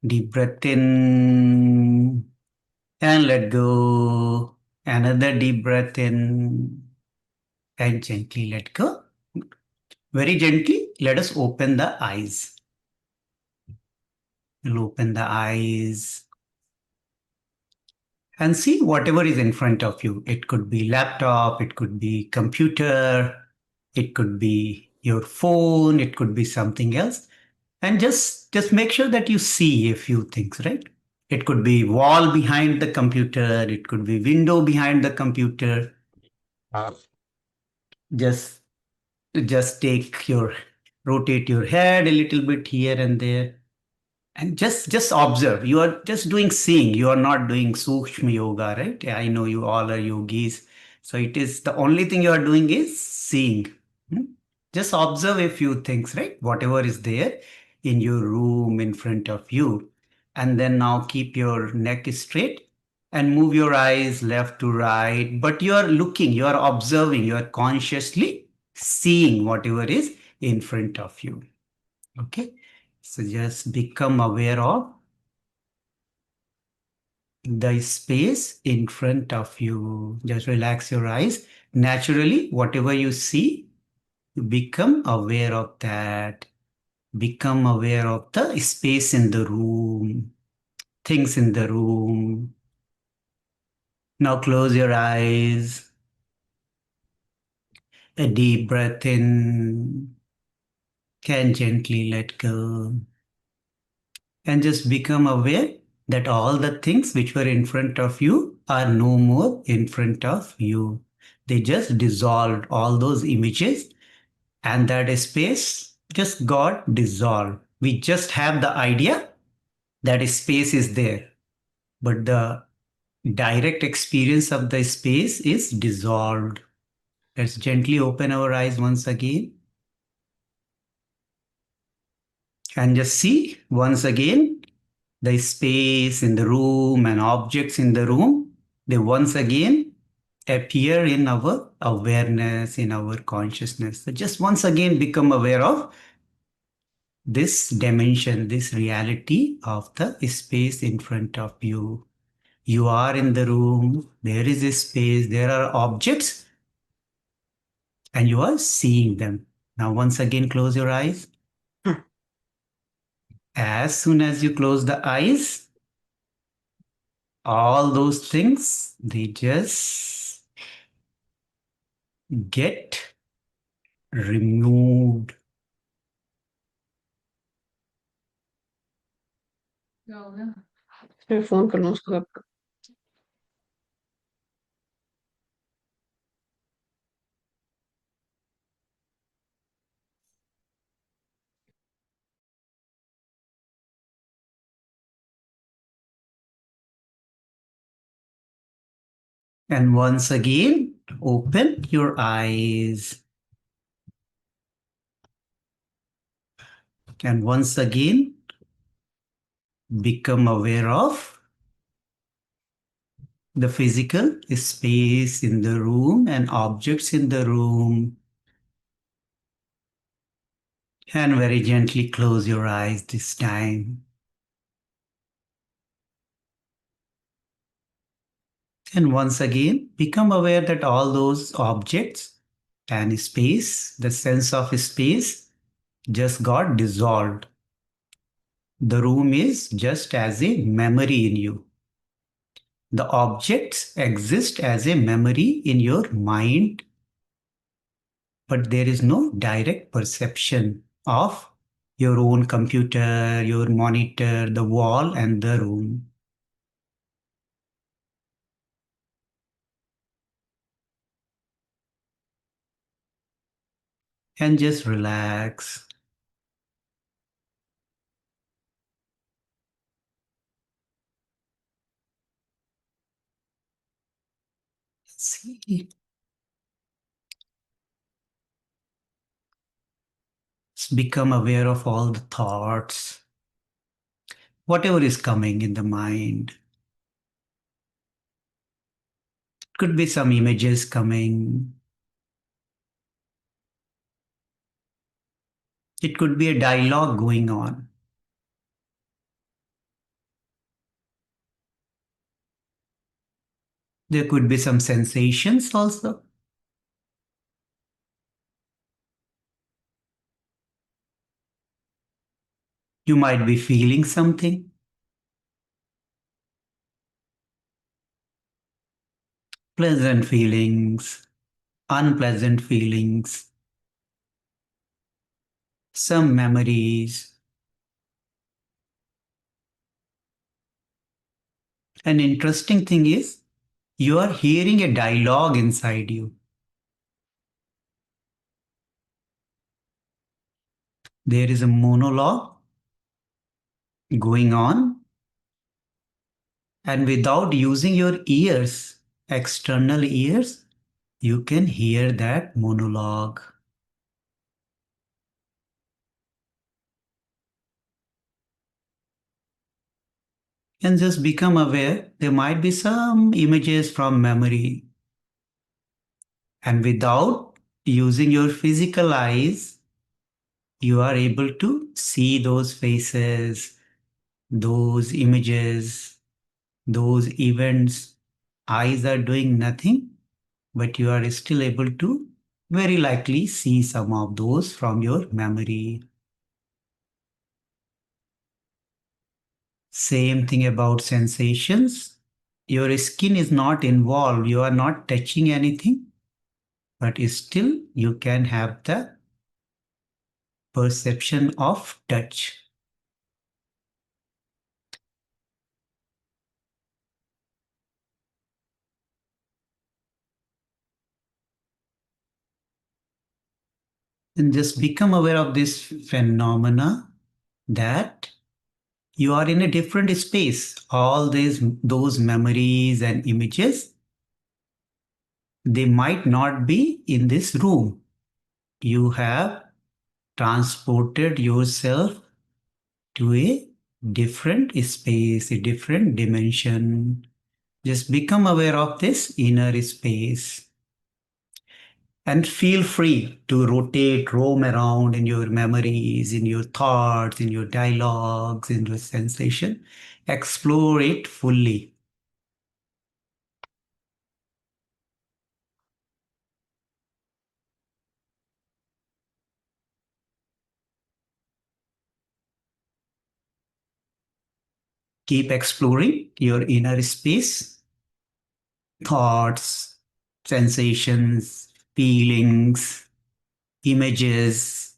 Deep breath in and let go. Another deep breath in and gently let go. Very gently, let us open the eyes. We'll open the eyes and see whatever is in front of you. It could be laptop, it could be computer, it could be your phone, it could be something else. And just make sure that you see a few things, right? It could be wall behind the computer, it could be window behind the computer. Just just take your rotate your head a little bit here and there and just observe. You are just doing seeing, you are not doing sukshma yoga, right? I know you all are yogis, so it is the only thing you are doing is seeing. Hmm? Just observe a few things, right? Whatever is there in your room in front of you, and then now keep your neck straight and move your eyes left to right, but you are looking, you are observing, you are consciously seeing whatever is in front of you. Okay, so just become aware of the space in front of you. Just relax your eyes. Naturally, whatever you see, you become aware of that. Become aware of the space in the room, things in the room. Now close your eyes. A deep breath in. Can gently let go. And just become aware that all the things which were in front of you are no more in front of you. They just dissolved, all those images, and that space just got dissolved. We just have the idea that space is there, but the direct experience of the space is dissolved. Let's gently open our eyes once again and just see once again the space in the room and objects in the room, they once again appear in our awareness, in our consciousness. So just once again become aware of this dimension, this reality of the space in front of you. You are in the room, there is a space, there are objects, and you are seeing them. Now, once again, close your eyes. As soon as you close the eyes, all those things, they just get removed. मैं phone कर लूँ उसको कब And once again, open your eyes. And once again, become aware of the physical space in the room and objects in the room. And very gently close your eyes this time. And once again, become aware that all those objects and space, the sense of space, just got dissolved. The room is just as a memory in you. The objects exist as a memory in your mind, but there is no direct perception of your own computer, your monitor, the wall, and the room. And just relax. See, become aware of all the thoughts, whatever is coming in the mind. Could be some images coming. It could be a dialogue going on. There could be some sensations also. You might be feeling something, pleasant feelings, unpleasant feelings, some memories. An interesting thing is you are hearing a dialogue inside you. There is a monologue going on, and without using your ears, external ears, you can hear that monologue. And just become aware there might be some images from memory. And without using your physical eyes, you are able to see those faces, those images, those events. Eyes are doing nothing, but you are still able to very likely see some of those from your memory. Same thing about sensations. Your skin is not involved, you are not touching anything, but still you can have the perception of touch. And just become aware of this phenomena that you are in a different space. All these those memories and images, they might not be in this room. You have transported yourself to a different space, a different dimension. Just become aware of this inner space and feel free to rotate, roam around in your memories, in your thoughts, in your dialogues, in your sensation. Explore it fully. Keep exploring your inner space, thoughts, sensations, feelings, images.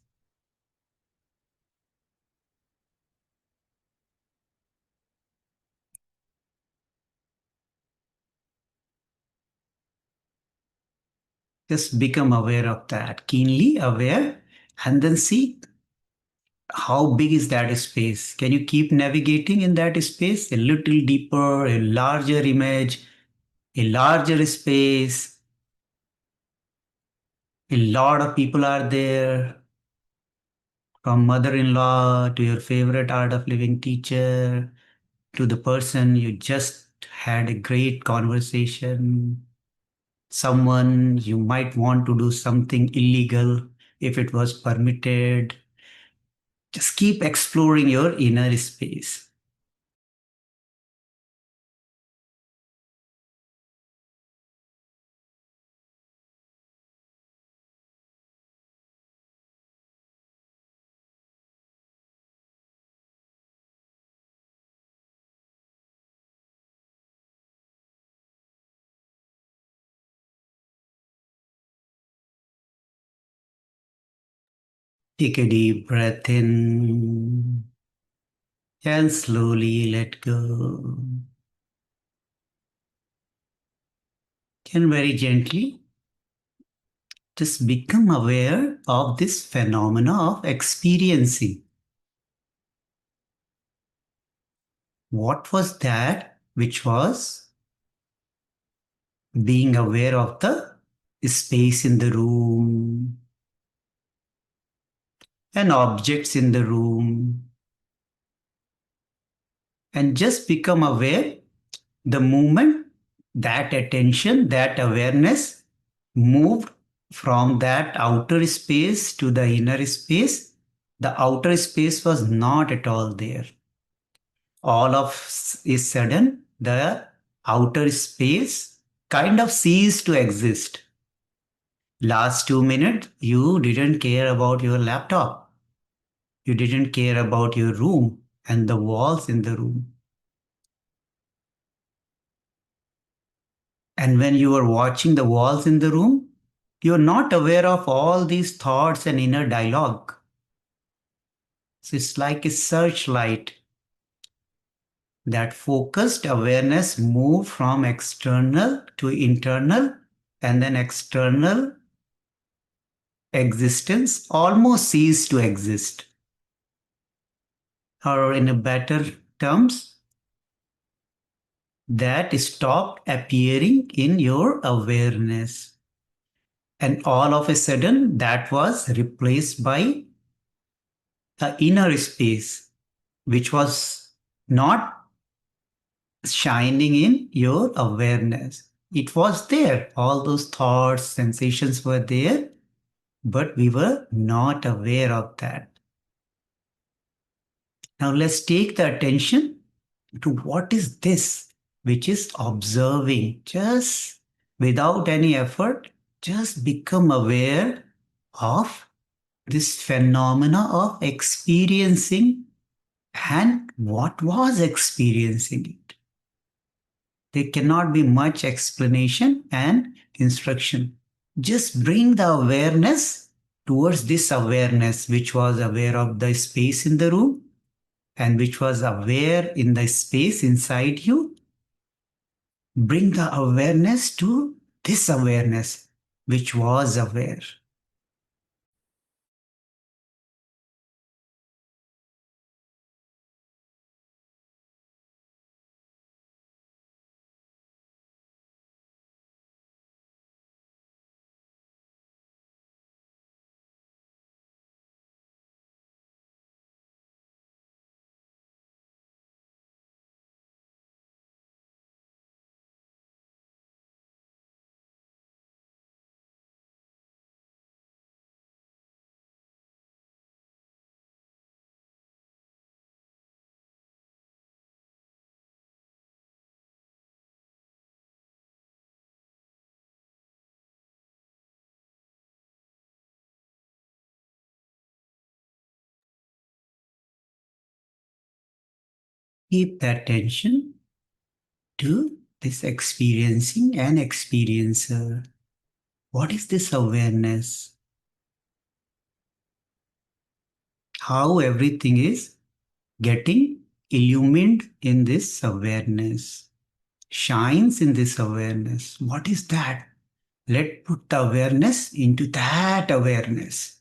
Just become aware of that, keenly aware, and then see how big is that space. Can you keep navigating in that space? A little deeper, a larger image, a larger space. A lot of people are there, from mother-in-law to your favorite art of living teacher to the person you just had a great conversation, someone you might want to do something illegal if it was permitted. Just keep exploring your inner space. Take a deep breath in and slowly let go. And very gently, just become aware of this phenomena of experiencing. What was that which was being aware of the space in the room and objects in the room, and just become aware the moment that attention, that awareness moved from that outer space to the inner space. The outer space was not at all there. All of a sudden, the outer space kind of ceased to exist. Last 2 minutes, you didn't care about your laptop. You didn't care about your room and the walls in the room. And when you are watching the walls in the room, you're not aware of all these thoughts and inner dialogue. So it's like a searchlight. That focused awareness moved from external to internal, and then external existence almost ceased to exist. Or in a better terms, that stopped appearing in your awareness. And all of a sudden, that was replaced by the inner space, which was not shining in your awareness. It was there. All those thoughts, sensations were there, but we were not aware of that. Now let's take the attention to what is this, which is observing, just without any effort, just become aware of this phenomena of experiencing and what was experiencing it. There cannot be much explanation and instruction. Just bring the awareness towards this awareness, which was aware of the space in the room and which was aware in the space inside you. Bring the awareness to this awareness, which was aware. Keep the attention to this experiencing and experiencer. What is this awareness? How everything is getting illumined in this awareness, shines in this awareness. What is that? Let put the awareness into that awareness.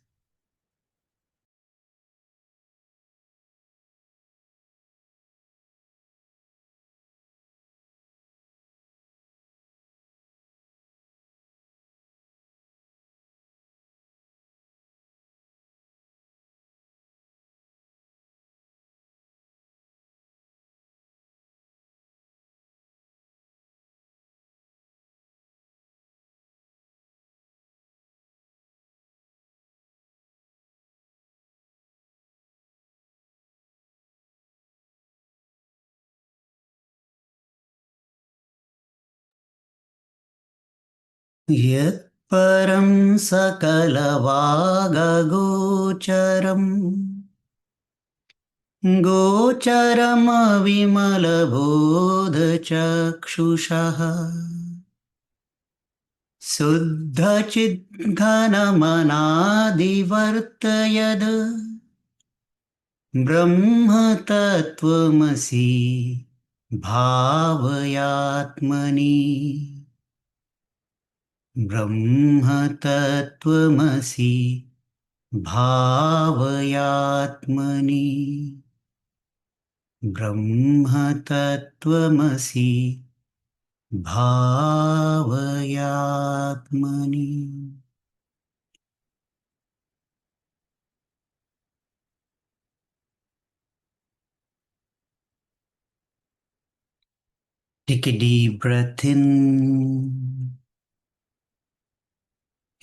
Yat param सकलवागगोचरम् गोचरमविमलबोधचक्षुषः शुद्धचिद्घनमनादिवर्तयद् ब्रह्मतत्त्वमसि भावयात्मनि ब्रह्मतत्त्वमसि भावयात्मनि ब्रह्मतत्त्वमसि भावयात्मनि. Take a deep breath in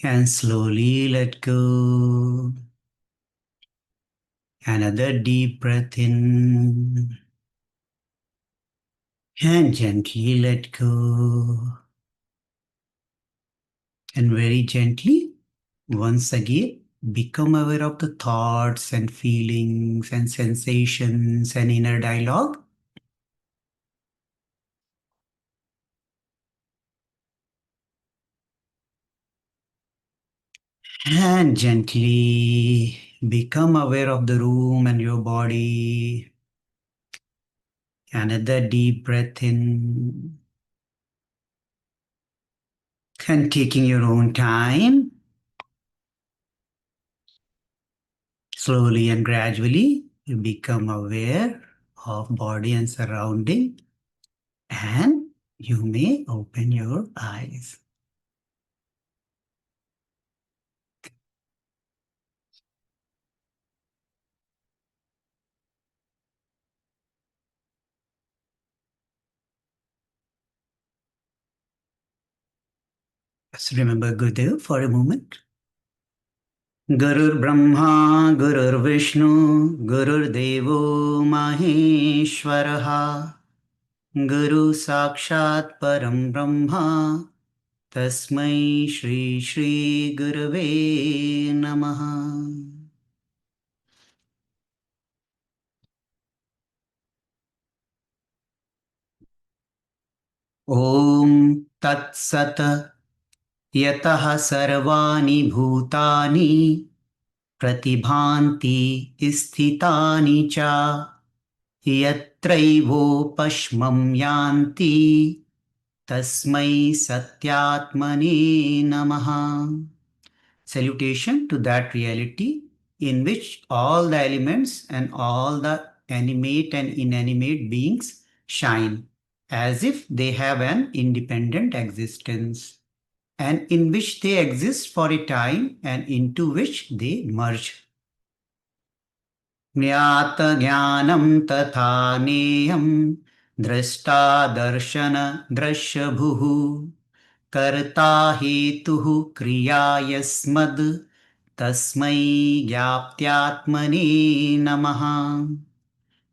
and slowly let go. Another deep breath in and gently let go. And very gently, once again, become aware of the thoughts and feelings and sensations and inner dialogue. And gently become aware of the room and your body. Another deep breath in and taking your own time, slowly and gradually, you become aware of body and surrounding, and you may open your eyes. Just remember Gurudev for a moment. Gurur Brahma, Gurur Vishnu, Gurur Devo Maheshwaraha, Guru Sakshat Param Brahma, Tasmai Shri Shri Gurave Namaha. ॐ तत्सत् यतः सर्वाणि भूतानि प्रतिभान्ति स्थितानि च यत्रैवोपश्मं यान्ति तस्मै सत्यात्मने नमः. Salutation to that reality in which all the elements and all the animate and inanimate beings shine as if they have an independent existence, and in which they exist for a time and into which they merge. ज्ञात ज्ञानं तथा नेयं द्रष्टा दर्शन दृश्यभुः कर्ता हेतुः क्रिया यस्मद् तस्मै ज्ञाप्त्यात्मने नमः.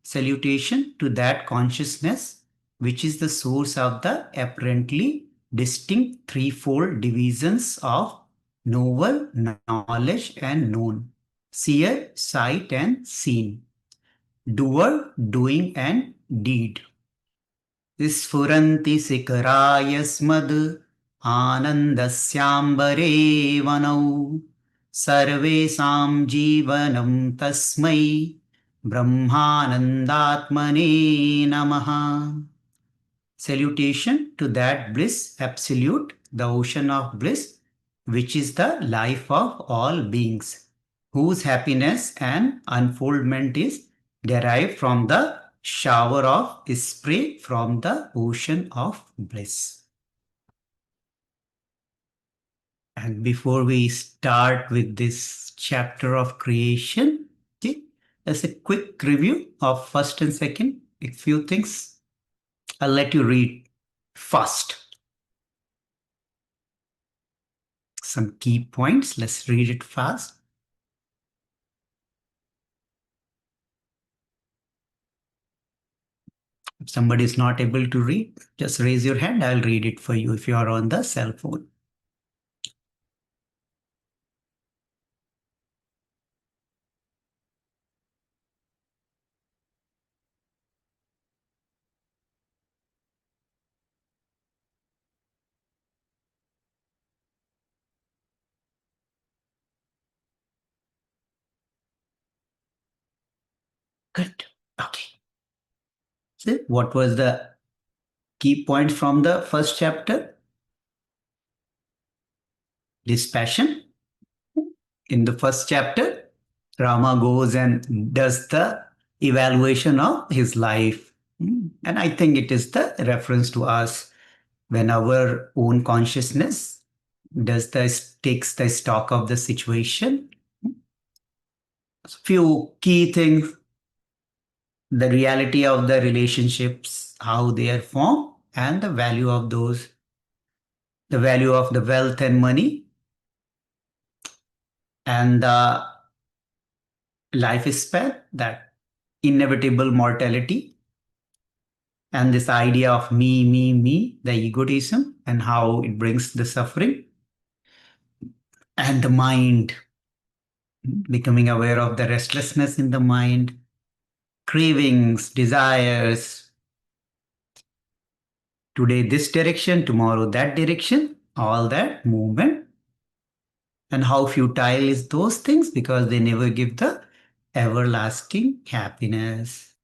Salutation to that consciousness which is the source of the apparently distinct threefold divisions of knower, knowledge, and known, seer, sight, and seen, doer, doing, and deed. स्फुरन्ति shikhara यस्मद् आनन्दस्याम्बरे वनौ सर्वेषां जीवनं तस्मै ब्रह्मानन्दात्मने नमः. Salutation to that bliss absolute, the ocean of bliss, which is the life of all beings, whose happiness and unfoldment is derived from the shower of spray from the ocean of bliss. And before we start with this chapter of creation, okay, as a quick review of first and second, a few things I'll let you read first. Some key points. Let's read it fast. If somebody is not able to read, just raise your hand. I'll read it for you if you are on the cell phone. Good. Okay. So, what was the key point from the first chapter? Dispassion. In the first chapter, Rama goes and does the evaluation of his life. And I think it is the reference to us when our own consciousness takes the stock of the situation. Few key things: the reality of the relationships, how they are formed, and the value of those, the value of the wealth and money, and the lifespan, that inevitable mortality, and this idea of me, the egotism, and how it brings the suffering. and the mind, becoming aware of the restlessness in the mind, cravings, desires, today this direction, tomorrow that direction, all that movement, and how futile is those things because they never give the everlasting happiness.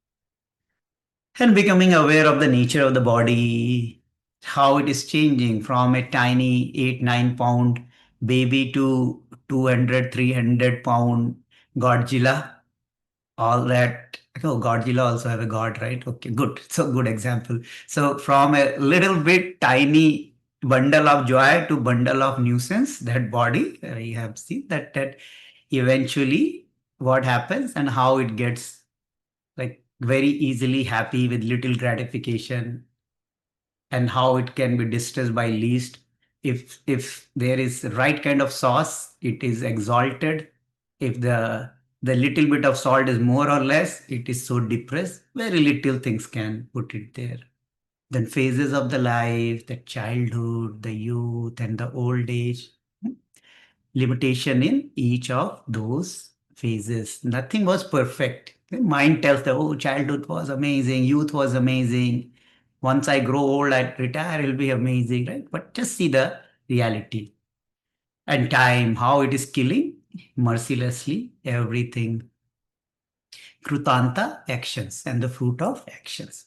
And becoming aware of the nature of the body, how it is changing from a tiny 8 9 pound baby to 200 300 pound Godzilla. All that. Oh, Godzilla also have a god, right? Okay, good. So good example. So from a little bit tiny bundle of joy to bundle of nuisance, that body, you have seen that eventually what happens and how it gets like very easily happy with little gratification, and how it can be distressed by least. If there is right kind of sauce, it is exalted. If the little bit of salt is more or less, it is so depressed. Very little things can put it there. Then phases of the life, the childhood, the youth, and the old age, limitation in each of those phases. Nothing was perfect. The mind tells the, oh, childhood was amazing, youth was amazing. Once I grow old, I retire, it'll be amazing, right? But just see the reality. And time, how it is killing mercilessly everything. Krutanta actions and the fruit of actions.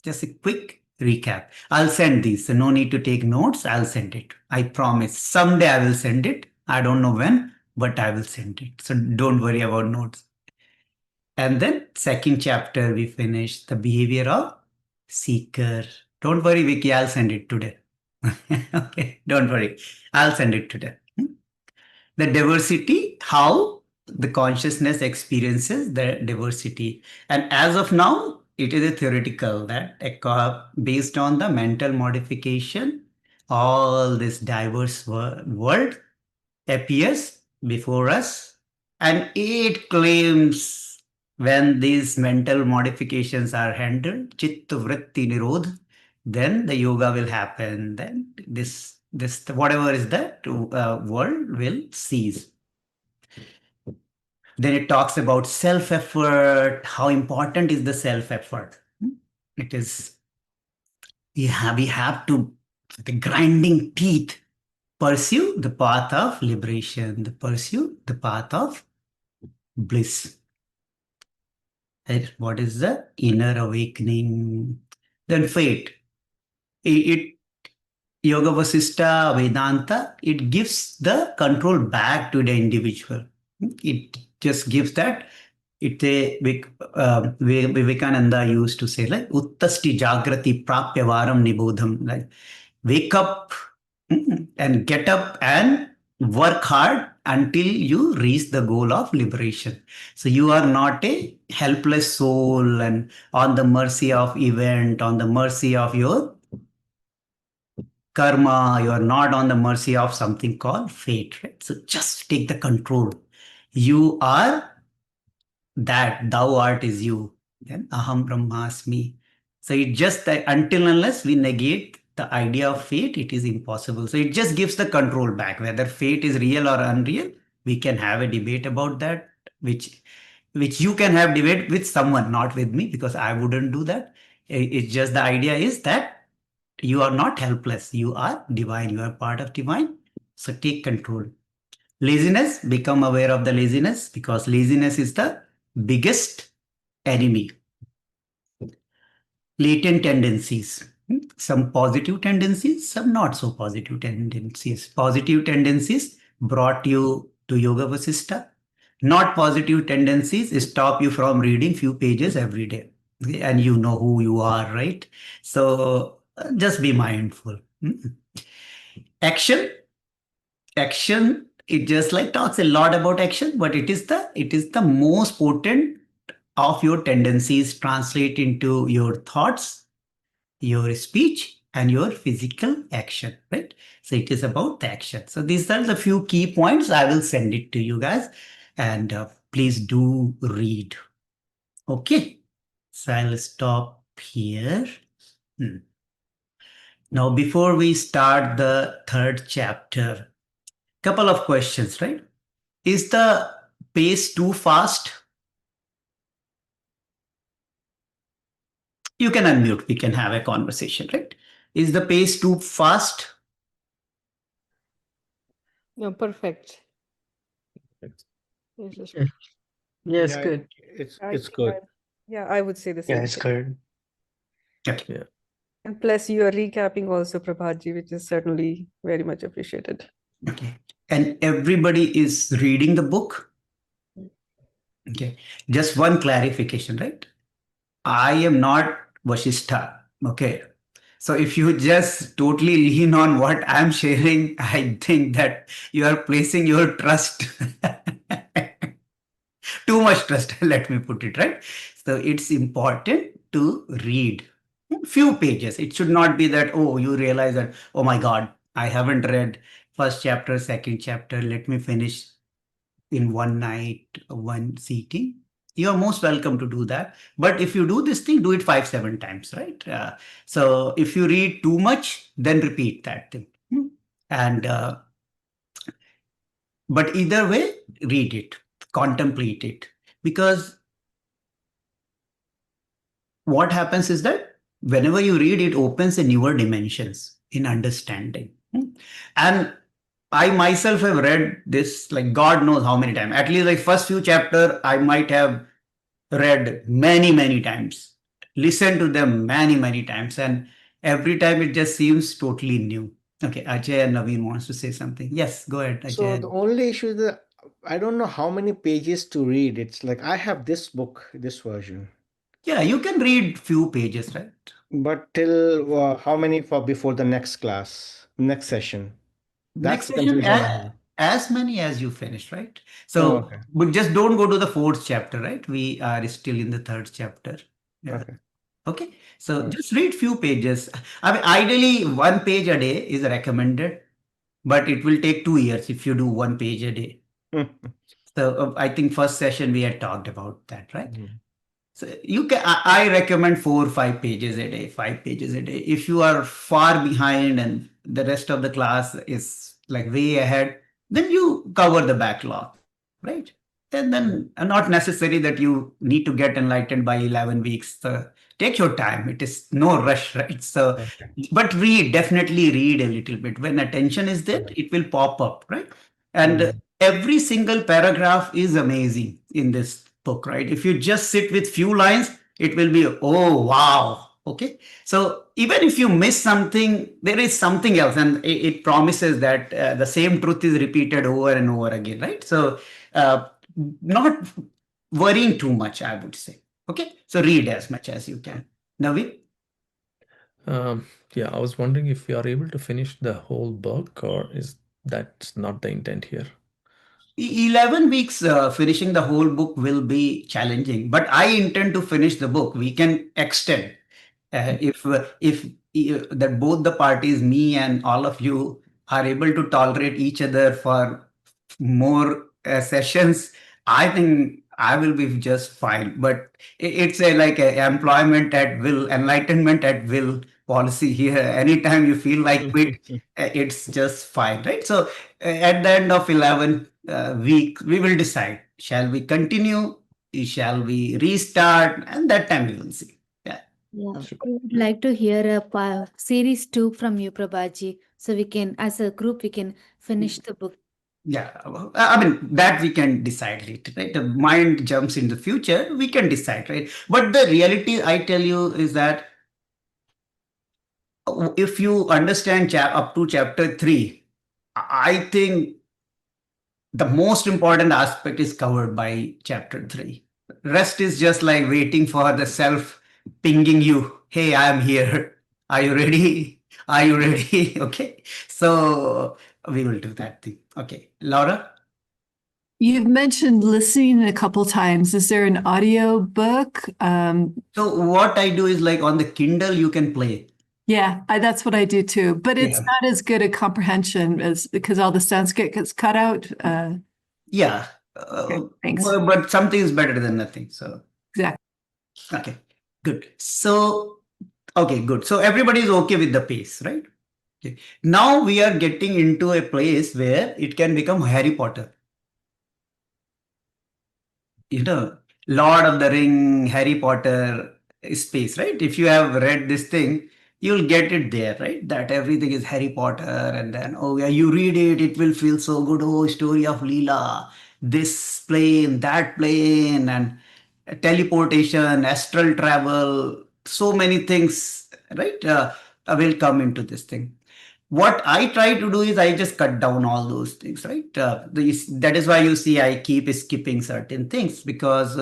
Just a quick recap. I'll send these. So no need to take notes. I'll send it. I promise. Someday I will send it. I don't know when, but I will send it. So don't worry about notes. And then second chapter we finish the behavior of seeker. Don't worry, Vicky. I'll send it today. Okay. Don't worry. I'll send it today. The diversity, how the consciousness experiences the diversity. And as of now, it is a theoretical that based on the mental modification, all this diverse world appears before us. And it claims when these mental modifications are handled, chitta vritti nirodh, then the yoga will happen. Then this whatever is that world will cease. Then it talks about self effort. How important is the self effort? It is we have to, with the grinding teeth, pursue the path of liberation, the pursue the path of bliss. What is the inner awakening? Then fate. It Yoga Vasistha Vedanta, it gives the control back to the individual. It just gives that. Vivekananda used to say like uttasti jagrati prapya varam nibodham, like wake up, and get up and work hard until you reach the goal of liberation. So you are not a helpless soul and on the mercy of event, on the mercy of your karma. You are not on the mercy of something called fate, right? So just take the control. You are that, thou art is you. Then aham brahmasmi. So it just that until unless we negate the idea of fate, it is impossible. So it just gives the control back. Whether fate is real or unreal, we can have a debate about that, which you can have debate with someone, not with me, because I wouldn't do that. It's just the idea is that you are not helpless. You are divine. You are part of divine. So take control. Laziness, become aware of the laziness because laziness is the biggest enemy. Latent tendencies. Some positive tendencies, some not so positive tendencies. Positive tendencies brought you to Yoga Vasistha. Not positive tendencies stop you from reading few pages every day. And you know who you are, right? So just be mindful. Action, action. It just like talks a lot about action, but it is the most potent of your tendencies translate into your thoughts, your speech, and your physical action, right? So it is about the action. So these are the few key points. I will send it to you guys, and please do read. Okay. So I'll stop here. Now, before we start the third chapter, Couple of questions, right? Is the pace too fast? You can unmute. We can have a conversation, right? Is the pace too fast? No, perfect. It's- Yes, yes. Yeah. Yes, Yeah, good. I it's think good. yeah, I would say the Yeah, same it's thing. good. Okay. Yeah. And plus, you are recapping also, Prabhatji, which is certainly very much appreciated. Okay. And everybody is reading the book. Okay. Just one clarification, right? I am not Vashistha. Okay. So if you just totally lean on what I'm sharing, I think that you are placing your trust, too much trust, let me put it right. So it's important to read few pages. It should not be that, oh, you realize that, oh my God, I haven't read first chapter, second chapter. Let me finish in one night, one sitting. You are most welcome to do that. But if you do this thing, do it 5, 7 times, right? So if you read too much, then repeat that thing. And but either way, read it, contemplate it, because what happens is that whenever you read, it opens a newer dimensions in understanding. And I myself have read this like God knows how many times. At least like first few chapter, I might have read many, many times, listened to them many, many times, and every time it just seems totally new. Okay, Ajay and Naveen wants to say something. Yes, go ahead, So the Ajay. only issue is that I don't know how many pages to read. It's like I have this book, this version, Yeah, you can read few pages, right? but till how many for before the next class, next session? That's Next the session, confusion I have. as many as you finish, right? Oh, So, okay. but just don't go to the fourth chapter, right? We are still in the third chapter. Yeah. Okay. Okay. So All right. just read few pages. I mean, ideally, one page a day is recommended, but it will take 2 years if you do one page a day. So I think first session we had talked about that, right? Mhm. So you can, I recommend 4 or 5 pages a day, 5 pages a day. If you are far behind and the rest of the class is like way ahead, then you cover the backlog, right? And then Yeah. not necessary that you need to get enlightened by 11 weeks. Take your time. It is no rush, right? So, Okay. but read, definitely read a little bit. When attention is there, Yeah. it will pop up, right? And Mhm. every single paragraph is amazing in this book, right? If you just sit with few lines, it will be, oh, wow. Okay. So even if you miss something, there is something else, and it promises that the same truth is repeated over and over again, right? So, uh, not worrying too much, I would say. Okay. So read as much as you can. Navi? Um, Yeah, I was wondering if we are able to finish the whole book, or is that not the intent here? 11 weeks finishing the whole book will be challenging, but I intend to finish the book. We can extend if that both the parties, me and all of you, are able to tolerate each other for more sessions. I think I will be just fine. But it's a like a employment at will, enlightenment at will policy here. Anytime you feel like quit, it's just fine, right? So at the end of 11 week, we will decide: shall we continue? Shall we restart? And that time we will see. Yeah. Yeah, Sure. I would like to hear a series two from you, Prabhaji, so we can, as a group, we can finish the book. Yeah, I mean that we can decide later, right? The mind jumps in the future, we can decide, right? But the reality, I tell you, is that if you understand up to chapter three, I think the most important aspect is covered by chapter three. Rest is just like waiting for the self pinging you. Hey, I am here. Are you ready? Are you ready? Okay. So we will do that thing. Okay. Laura? You've mentioned listening a couple times. Is there an audio book? So what I do is like on the Kindle, you can play. Yeah, that's what I do too. But it's Yeah. not as good a comprehension as because all the Sanskrit gets cut out. Yeah. Okay, thanks. But something is better than nothing. So, Exactly. okay. Good. So, okay, good. So everybody is okay with the pace, right? Okay. Now we are getting into a place where it can become Harry Potter. You know, Lord of the Ring, Harry Potter space, right? If you have read this thing, you'll get it there, right? That everything is Harry Potter, and then oh yeah, you read it, it will feel so good. Oh, story of Leela, this plane, that plane, and teleportation, astral travel, so many things, right? Will come into this thing. What I try to do is I just cut down all those things, right? That is why you see I keep skipping certain things, because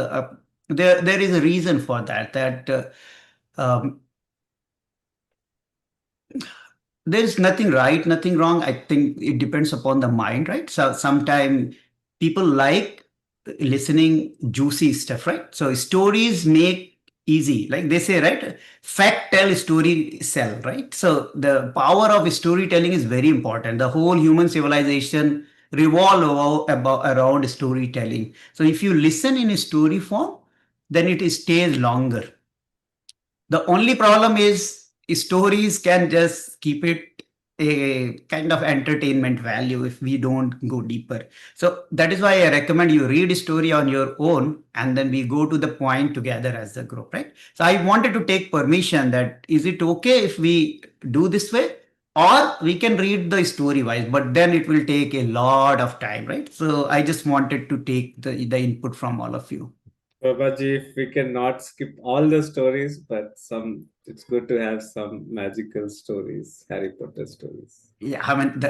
there is a reason for that. Um, there is nothing right, nothing wrong. I think it depends upon the mind, right? So sometimes people like listening juicy stuff, right? So stories make easy, like they say, right? Fact tell, story sell, right? So the power of storytelling is very important. The whole human civilization revolve around storytelling. So if you listen in a story form, then it stays longer. The only problem is stories can just keep it a kind of entertainment value if we don't go deeper. So that is why I recommend you read a story on your own and then we go to the point together as a group, right? So I wanted to take permission that is it okay if we do this way? Or we can read the story wise, but then it will take a lot of time, right? So I just wanted to take the input from all of you. Prabhaji, if we cannot skip all the stories, but it's good to have some magical stories, Harry Potter stories. Yeah, I mean,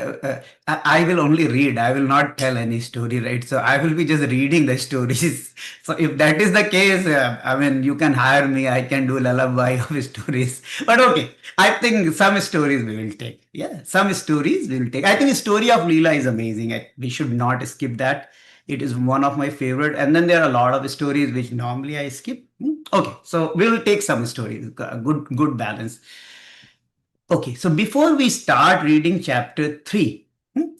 I will only read. I will not tell any story, right? So I will be just reading the stories. So if that is the case, I mean, you can hire me. I can do lullaby of stories. But okay, I think some stories we will take. Yeah, some stories we will take. I think the story of Leela is amazing. We should not skip that. It is one of my favorite. And then there are a lot of stories which normally I skip. Okay, so we will take some stories. Good balance. Okay, so before we start reading chapter 3,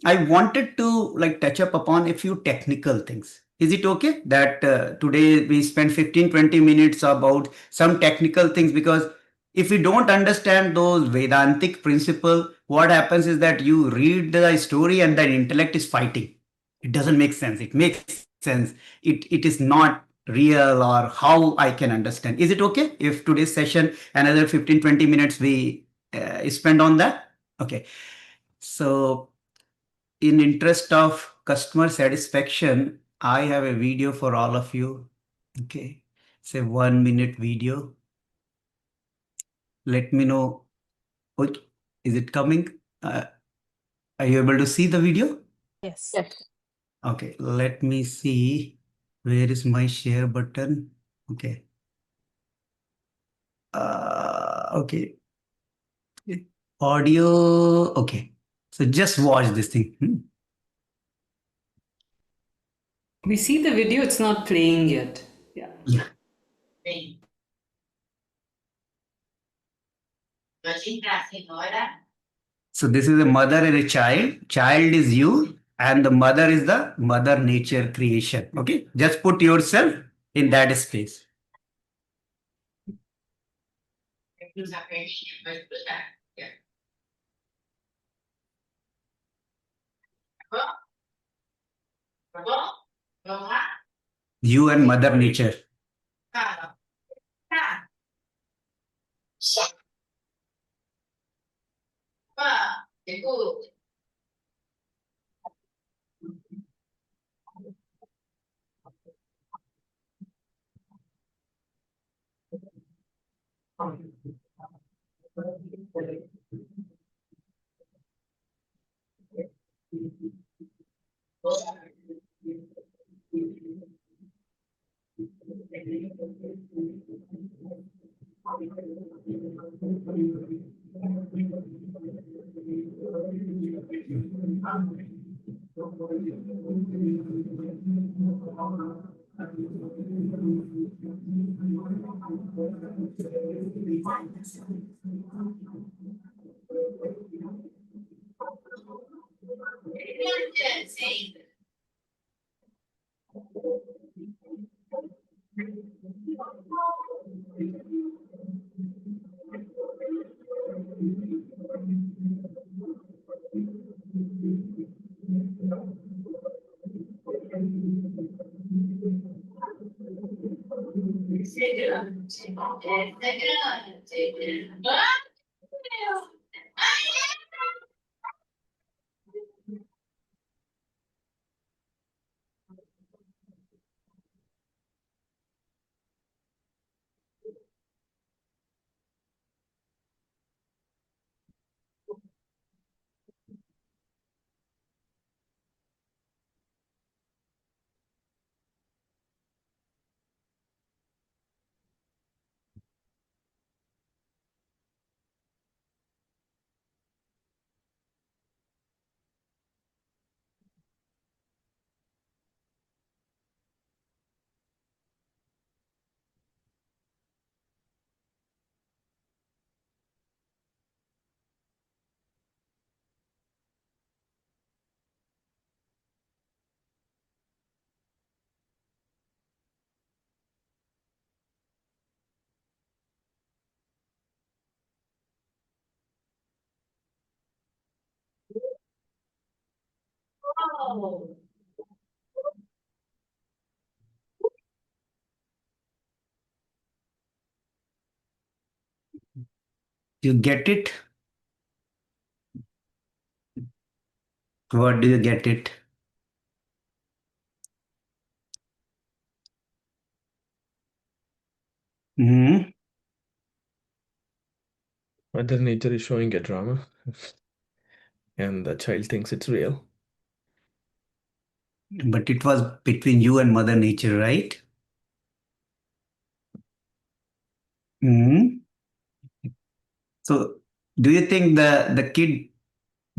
I wanted to like touch up upon a few technical things. Is it okay that today we spend 15-20 minutes about some technical things, because if we don't understand those Vedantic principle, what happens is that you read the story and the intellect is fighting. It doesn't make sense. It makes sense. It is not real, or how I can understand. Is it okay if today's session another 15-20 minutes we spend on that? Okay. So in interest of customer satisfaction, I have a video for all of you. Okay. It's a 1 minute video. Let me know. Oh, is it coming? Are you able to see the video? Yes. Okay. Let me see. Where is my share button? Okay. Okay. Audio. Okay. So just watch this thing. We see the video, it's not playing yet. Yeah. Yeah. So this is a mother and a child. Child is you, and the mother is the mother nature creation. Okay. Just put yourself in that space. You and mother nature. You get it? What do you get it? Hmm. Mother Nature is showing a drama, and the child thinks it's real. But it was between you and Mother Nature, right? Hmm. So, do you think the kid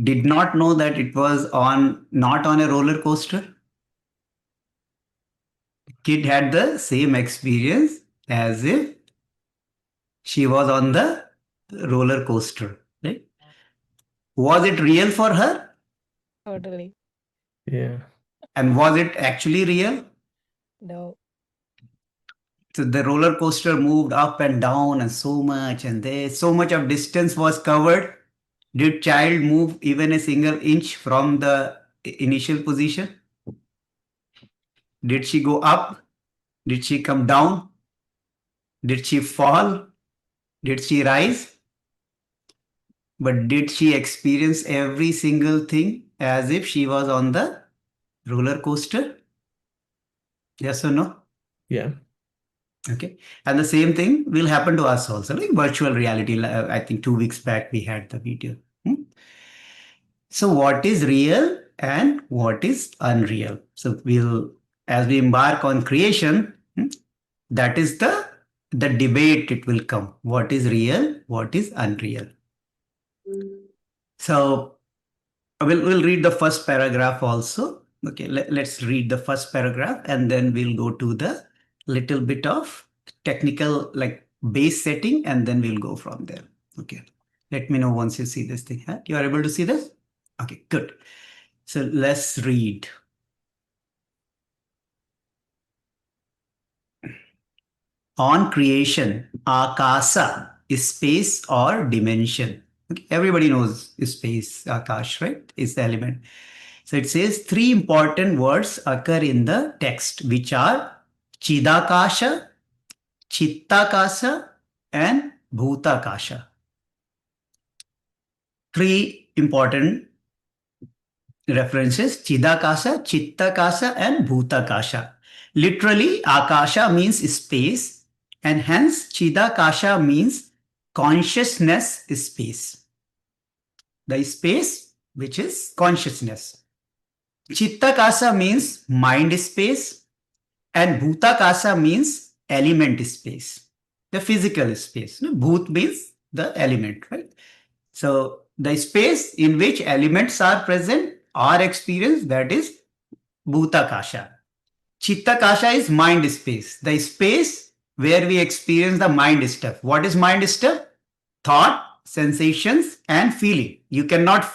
did not know that it was on not on a roller coaster? Kid had the same experience as if she was on the roller coaster, right? Was it real for her? Totally. Yeah. And was it actually real? No. So the roller coaster moved up and down and so much, and there so much of distance was covered. Did child move even a single inch from the initial position? Did she go up? Did she come down? Did she fall? Did she rise? But did she experience every single thing as if she was on the roller coaster? Yes or no? Yeah. Okay. And the same thing will happen to us also, like virtual reality. I think 2 weeks back we had the video. So, what is real and what is unreal? So, as we embark on creation, that is the debate it will come. What is real? What is unreal? So, we'll read the first paragraph also. Okay, let's read the first paragraph and then we'll go to the little bit of technical like base setting and then we'll go from there. Okay, let me know once you see this thing. Huh? You are able to see this? Okay, good. So let's read. On creation, akasa is space or dimension. Okay, everybody knows space, akash, right? Is the element. So it says three important words occur in the text, which are chidakasha, chittakasha, and bhutakasha. Three important references: chidakasha, chittakasha, and bhutakasha. Literally, akasha means space, and hence chidakasha means consciousness space. The space which is consciousness. Chittakasha means mind space, and bhutakasha means element space, the physical space. Bhut means the element, right? So the space in which elements are present are experienced, that is bhutakasha. Chittakasha is mind space, the space where we experience the mind stuff. What is mind stuff? Thought, sensations, and feeling. You cannot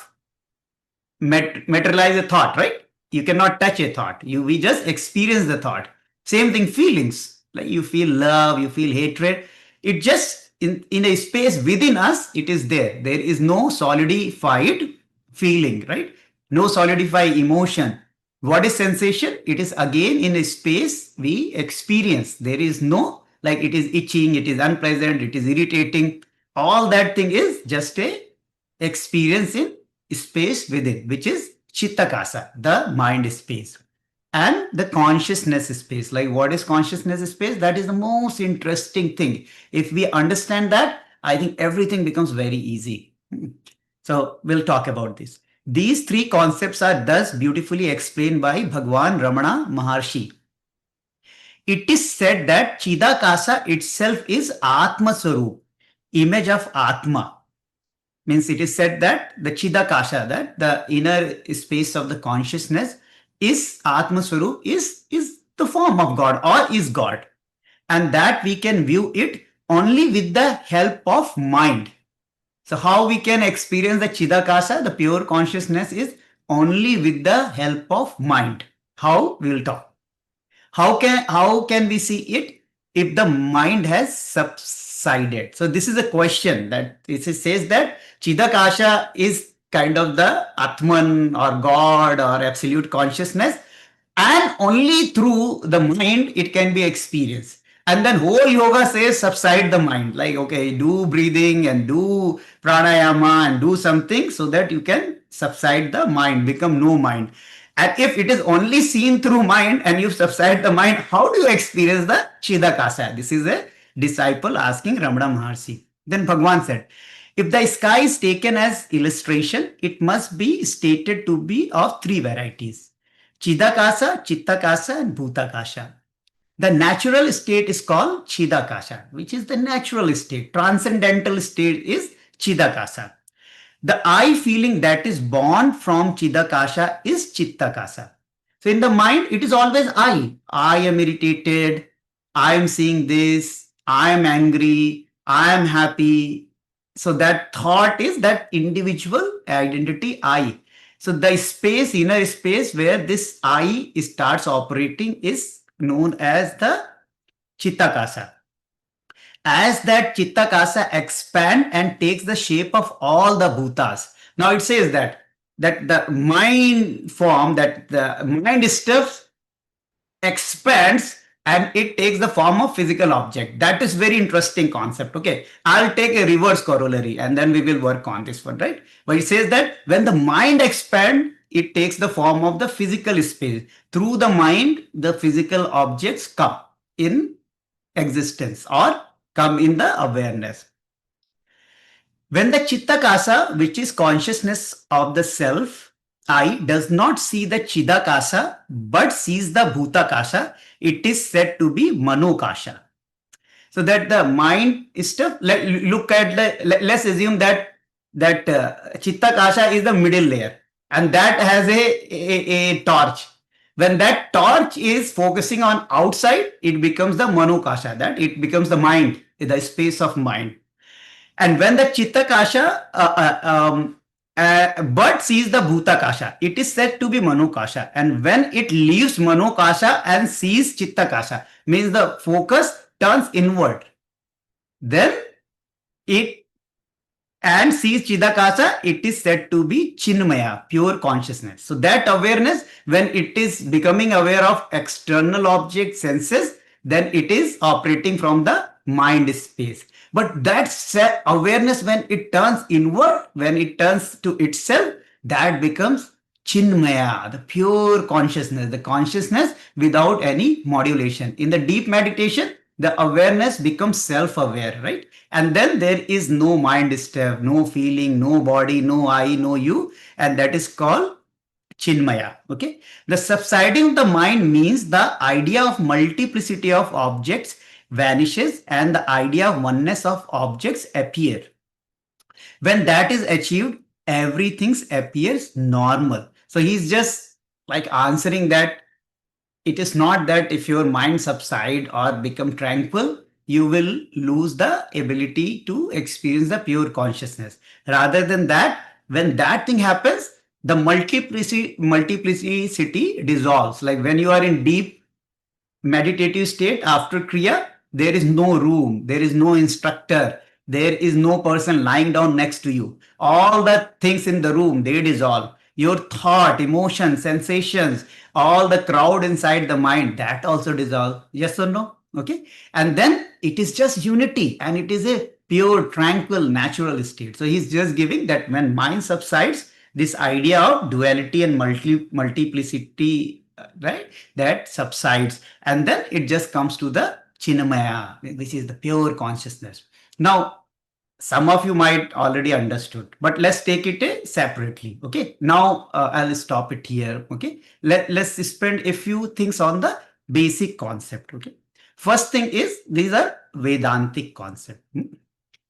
materialize a thought, right? You cannot touch a thought. We just experience the thought. Same thing, feelings. Like you feel love, you feel hatred. It just in a space within us, it is there. There is no solidified feeling, right? No solidified emotion. What is sensation? It is again in a space we experience. There is no like it is itching, it is unpleasant, it is irritating. All that thing is just a experience in space within, which is Chittakasa, the mind space. And the consciousness space. Like what is consciousness space? That is the most interesting thing. If we understand that, I think everything becomes very easy. So we'll talk about this. These three concepts are thus beautifully explained by Bhagwan Ramana Maharshi. It is said that Chidakasa itself is Atma Swarup, image of Atma. Means it is said that the Chidakasha, that the inner space of the consciousness is Atma Swarup, is the form of God or is God. And that we can view it only with the help of mind. So how we can experience the Chidakasha, the pure consciousness, is only with the help of mind. How? We will talk. How can we see it if the mind has subsided? So this is a question that it says that Chidakasha is kind of the Atman or God or absolute consciousness, and only through the mind it can be experienced. And then whole yoga says subside the mind, like okay, do breathing and do pranayama and do something so that you can subside the mind, become no mind. And if it is only seen through mind and you subside the mind, how do you experience the Chidakasa? This is a disciple asking Ramana Maharshi. Then Bhagwan said, if the sky is taken as illustration, it must be stated to be of three varieties: Chidakasa, Chittakasa, and Bhutakasha. The natural state is called Chidakasha, which is the natural state. Transcendental state is Chidakasa. The I feeling that is born from Chidakasha is Chittakasa. So in the mind, it is always I. I am irritated. I am seeing this. I am angry. I am happy. So that thought is that individual identity I. So the space, inner space where this I starts operating is known as the Chittakasa. As that Chittakasa expand and takes the shape of all the bhutas. Now it says that the mind form, that the mind stuff expands and it takes the form of physical object. That is very interesting concept. Okay, I'll take a reverse corollary and then we will work on this one, right? But it says that when the mind expands, it takes the form of the physical space. Through the mind, the physical objects come in existence or come in the awareness. When the Chittakasa, which is consciousness of the self, I, does not see the Chidakasa but sees the Bhutakasha, it is said to be Manokasha. So that the mind stuff, let's assume that Chittakasha is the middle layer and that has a torch. When that torch is focusing on outside, it becomes the Manokasha, that it becomes the mind, the space of mind. And when the Chittakasha but sees the Bhutakasha, it is said to be Manokasha. And when it leaves Manokasha and sees Chittakasha, means the focus turns inward. Then it and sees Chidakasa, it is said to be Chinmaya, pure consciousness. So that awareness, when it is becoming aware of external object senses, then it is operating from the mind space. But that awareness, when it turns inward, when it turns to itself, that becomes Chinmaya, the pure consciousness, the consciousness without any modulation. In the deep meditation, the awareness becomes self-aware, right? And then there is no mind step, no feeling, no body, no I, no you, and that is called Chinmaya. Okay. The subsiding of the mind means the idea of multiplicity of objects vanishes and the idea of oneness of objects appear. When that is achieved, everything appears normal. So he's just like answering that it is not that if your mind subside or become tranquil, you will lose the ability to experience the pure consciousness. Rather than that, when that thing happens, the multiplicity dissolves. Like when you are in deep meditative state after Kriya, there is no room, there is no instructor, there is no person lying down next to you. All the things in the room, they dissolve. Your thought, emotions, sensations, all the crowd inside the mind, that also dissolve. Yes or no? Okay. And then it is just unity and it is a pure, tranquil, natural state. So he's just giving that when mind subsides, this idea of duality and multiplicity, right, that subsides. And then it just comes to the Chinmaya, which is the pure consciousness. Now, some of you might already understood, but let's take it separately. Okay. Now I'll stop it here. Okay. Let's spend a few things on the basic concept. Okay. First thing is these are Vedantic concept.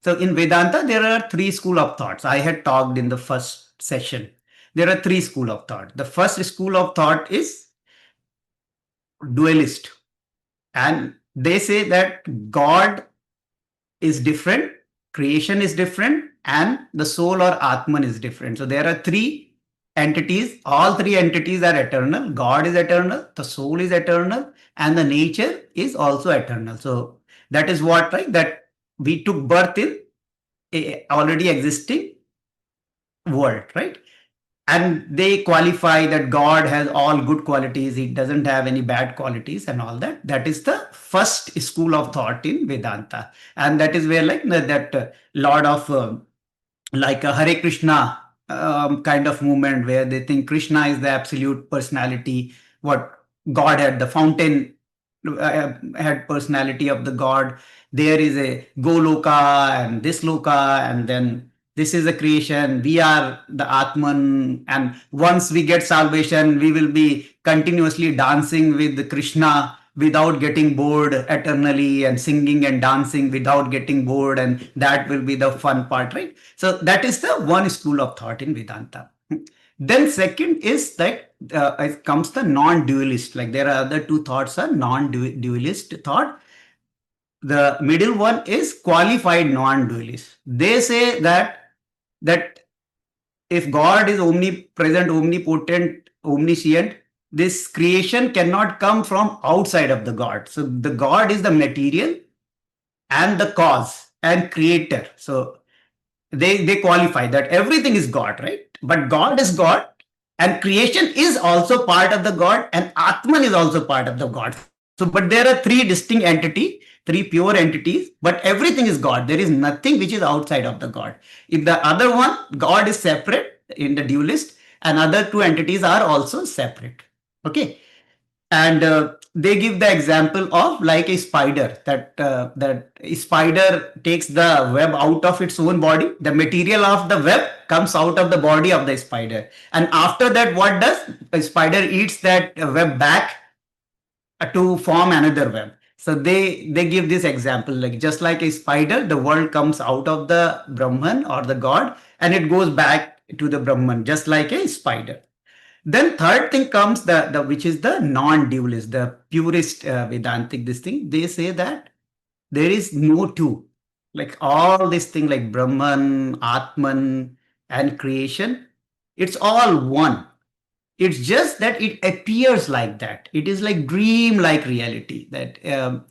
So in Vedanta, there are three school of thoughts. I had talked in the first session. There are three school of thought. The first school of thought is dualist. And they say that God is different, creation is different, and the soul or Atman is different. So there are three entities. All three entities are eternal. God is eternal, the soul is eternal, and the nature is also eternal. So that is what, right? That we took birth in a already existing world, right? And they qualify that God has all good qualities, he doesn't have any bad qualities and all that. That is the first school of thought in Vedanta. And that is where like that lot of like a Hare Krishna kind of movement where they think Krishna is the absolute personality, what God had, the fountain had personality of the God. There is a Goloka and this Loka, and then this is a creation. We are the Atman, and once we get salvation, we will be continuously dancing with Krishna without getting bored eternally, and singing and dancing without getting bored, and that will be the fun part, right? So that is the one school of thought in Vedanta. Then second is that it comes the non-dualist. Like there are other two thoughts are non-dualist thought. The middle one is qualified non-dualist. They say that if God is omnipresent, omnipotent, omniscient, this creation cannot come from outside of the God. So the God is the material and the cause and creator. So they qualify that everything is God, right? But God is God, and creation is also part of the God, and Atman is also part of the God. So, but there are three distinct entities, three pure entities, but everything is God. There is nothing which is outside of the God. If the other one, God is separate in the dualist, and other two entities are also separate. Okay. And they give the example of like a spider, that a spider takes the web out of its own body. The material of the web comes out of the body of the spider, and after that what does a spider eats that web back to form another web. So they give this example, like just like a spider, the world comes out of the Brahman or the God, and it goes back to the Brahman just like a spider. Then third thing comes the which is the non-dualist, the purist Vedantic. This thing they say that there is no two, like all this thing like Brahman, Atman, and creation. It's all one. It's just that it appears like that. It is like dream-like reality. That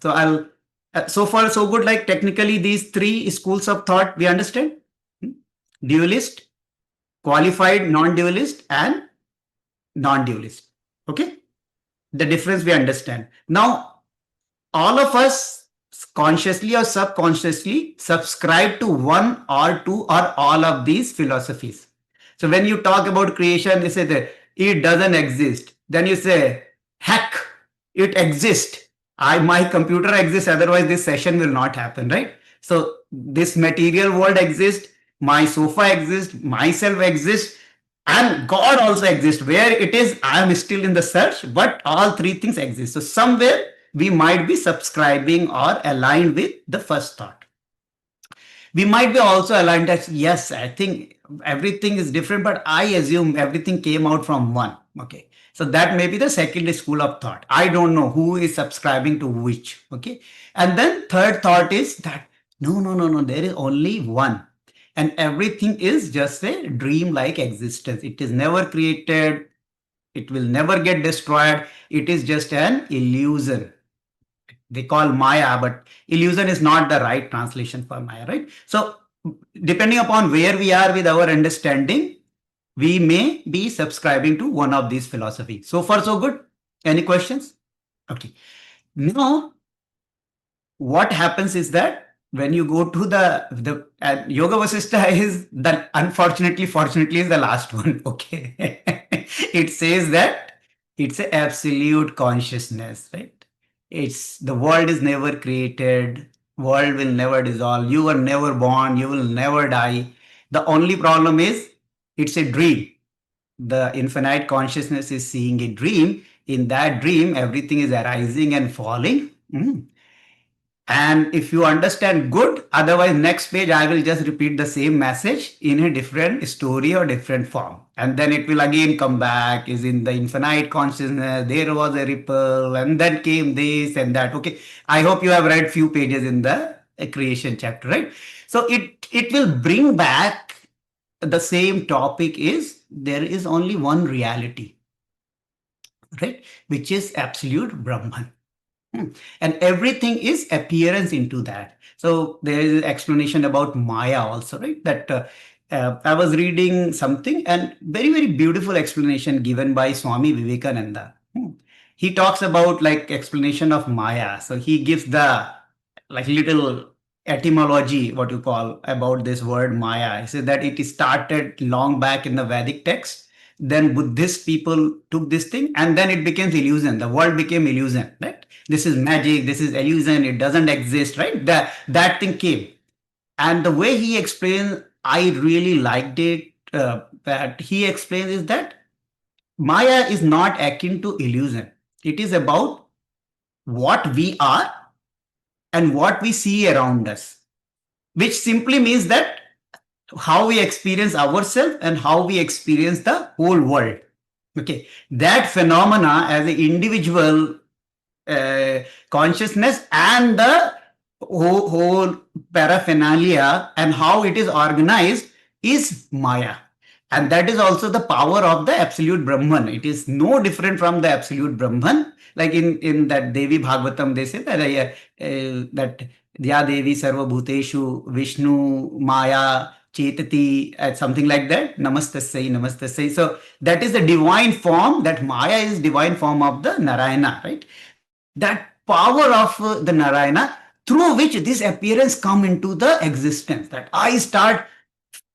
so I'll so far so good. Like technically, these three schools of thought we understand: dualist, qualified non-dualist, and non-dualist. Okay, the difference we understand. Now, all of us consciously or subconsciously subscribe to one or two or all of these philosophies. So when you talk about creation, they say that it doesn't exist. Then you say, heck, it exists. My computer exists, otherwise this session will not happen, right? So this material world exists, my sofa exists, myself exists, and God also exists. Where it is, I am still in the search, but all three things exist. So somewhere we might be subscribing or aligned with the first thought. We might be also aligned that yes, I think everything is different, but I assume everything came out from one. Okay. So that may be the second school of thought. I don't know who is subscribing to which. Okay. And then third thought is that no, there is only one. And everything is just a dream-like existence. It is never created. It will never get destroyed. It is just an illusion. They call Maya, but illusion is not the right translation for Maya, right? So depending upon where we are with our understanding, we may be subscribing to one of these philosophies. So far, so good. Any questions? Okay. Now, what happens is that when you go to the Yoga Vasistha is the unfortunately, fortunately is the last one. Okay, it says that it's an absolute consciousness, right? It's the world is never created, world will never dissolve, you were never born, you will never die. The only problem is it's a dream. The infinite consciousness is seeing a dream. In that dream, everything is arising and falling. And if you understand good, otherwise next page I will just repeat the same message in a different story or different form. And then it will again come back, is in the infinite consciousness, there was a ripple, and then came this and that. Okay. I hope you have read few pages in the creation chapter, right? So it will bring back the same topic is there is only one reality, right? Which is absolute Brahman. And everything is appearance into that. So there is an explanation about Maya also, right? That I was reading something and very, very beautiful explanation given by Swami Vivekananda. He talks about like explanation of Maya. So he gives the like little etymology, what you call about this word Maya. He said that it started long back in the Vedic text. Then Buddhist people took this thing and then it became illusion. The world became illusion, right? This is magic, this is illusion, it doesn't exist, right? That thing came. And the way he explains, I really liked it. That he explains is that Maya is not akin to illusion. It is about what we are and what we see around us, which simply means that how we experience ourselves and how we experience the whole world. Okay, that phenomena as an individual consciousness and the whole paraphernalia and how it is organized is Maya. And that is also the power of the absolute Brahman. It is no different from the absolute Brahman. Like in that Devi Bhagavatam, they say that Ya Devi Sarva Bhuteshu Vishnu Maya Chetati, something like that. Namastasai, Namastasai. So that is the divine form, that Maya is divine form of the Narayana, right? That power of the Narayana through which this appearance come into the existence, that I start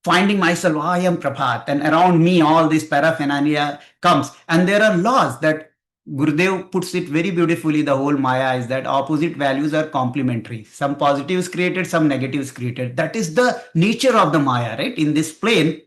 finding myself, I am Prabhat, and around me all this paraphernalia comes. And there are laws that Gurudev puts it very beautifully. The whole Maya is that opposite values are complementary. Some positives created, some negatives created. That is the nature of the Maya, right? In this plane,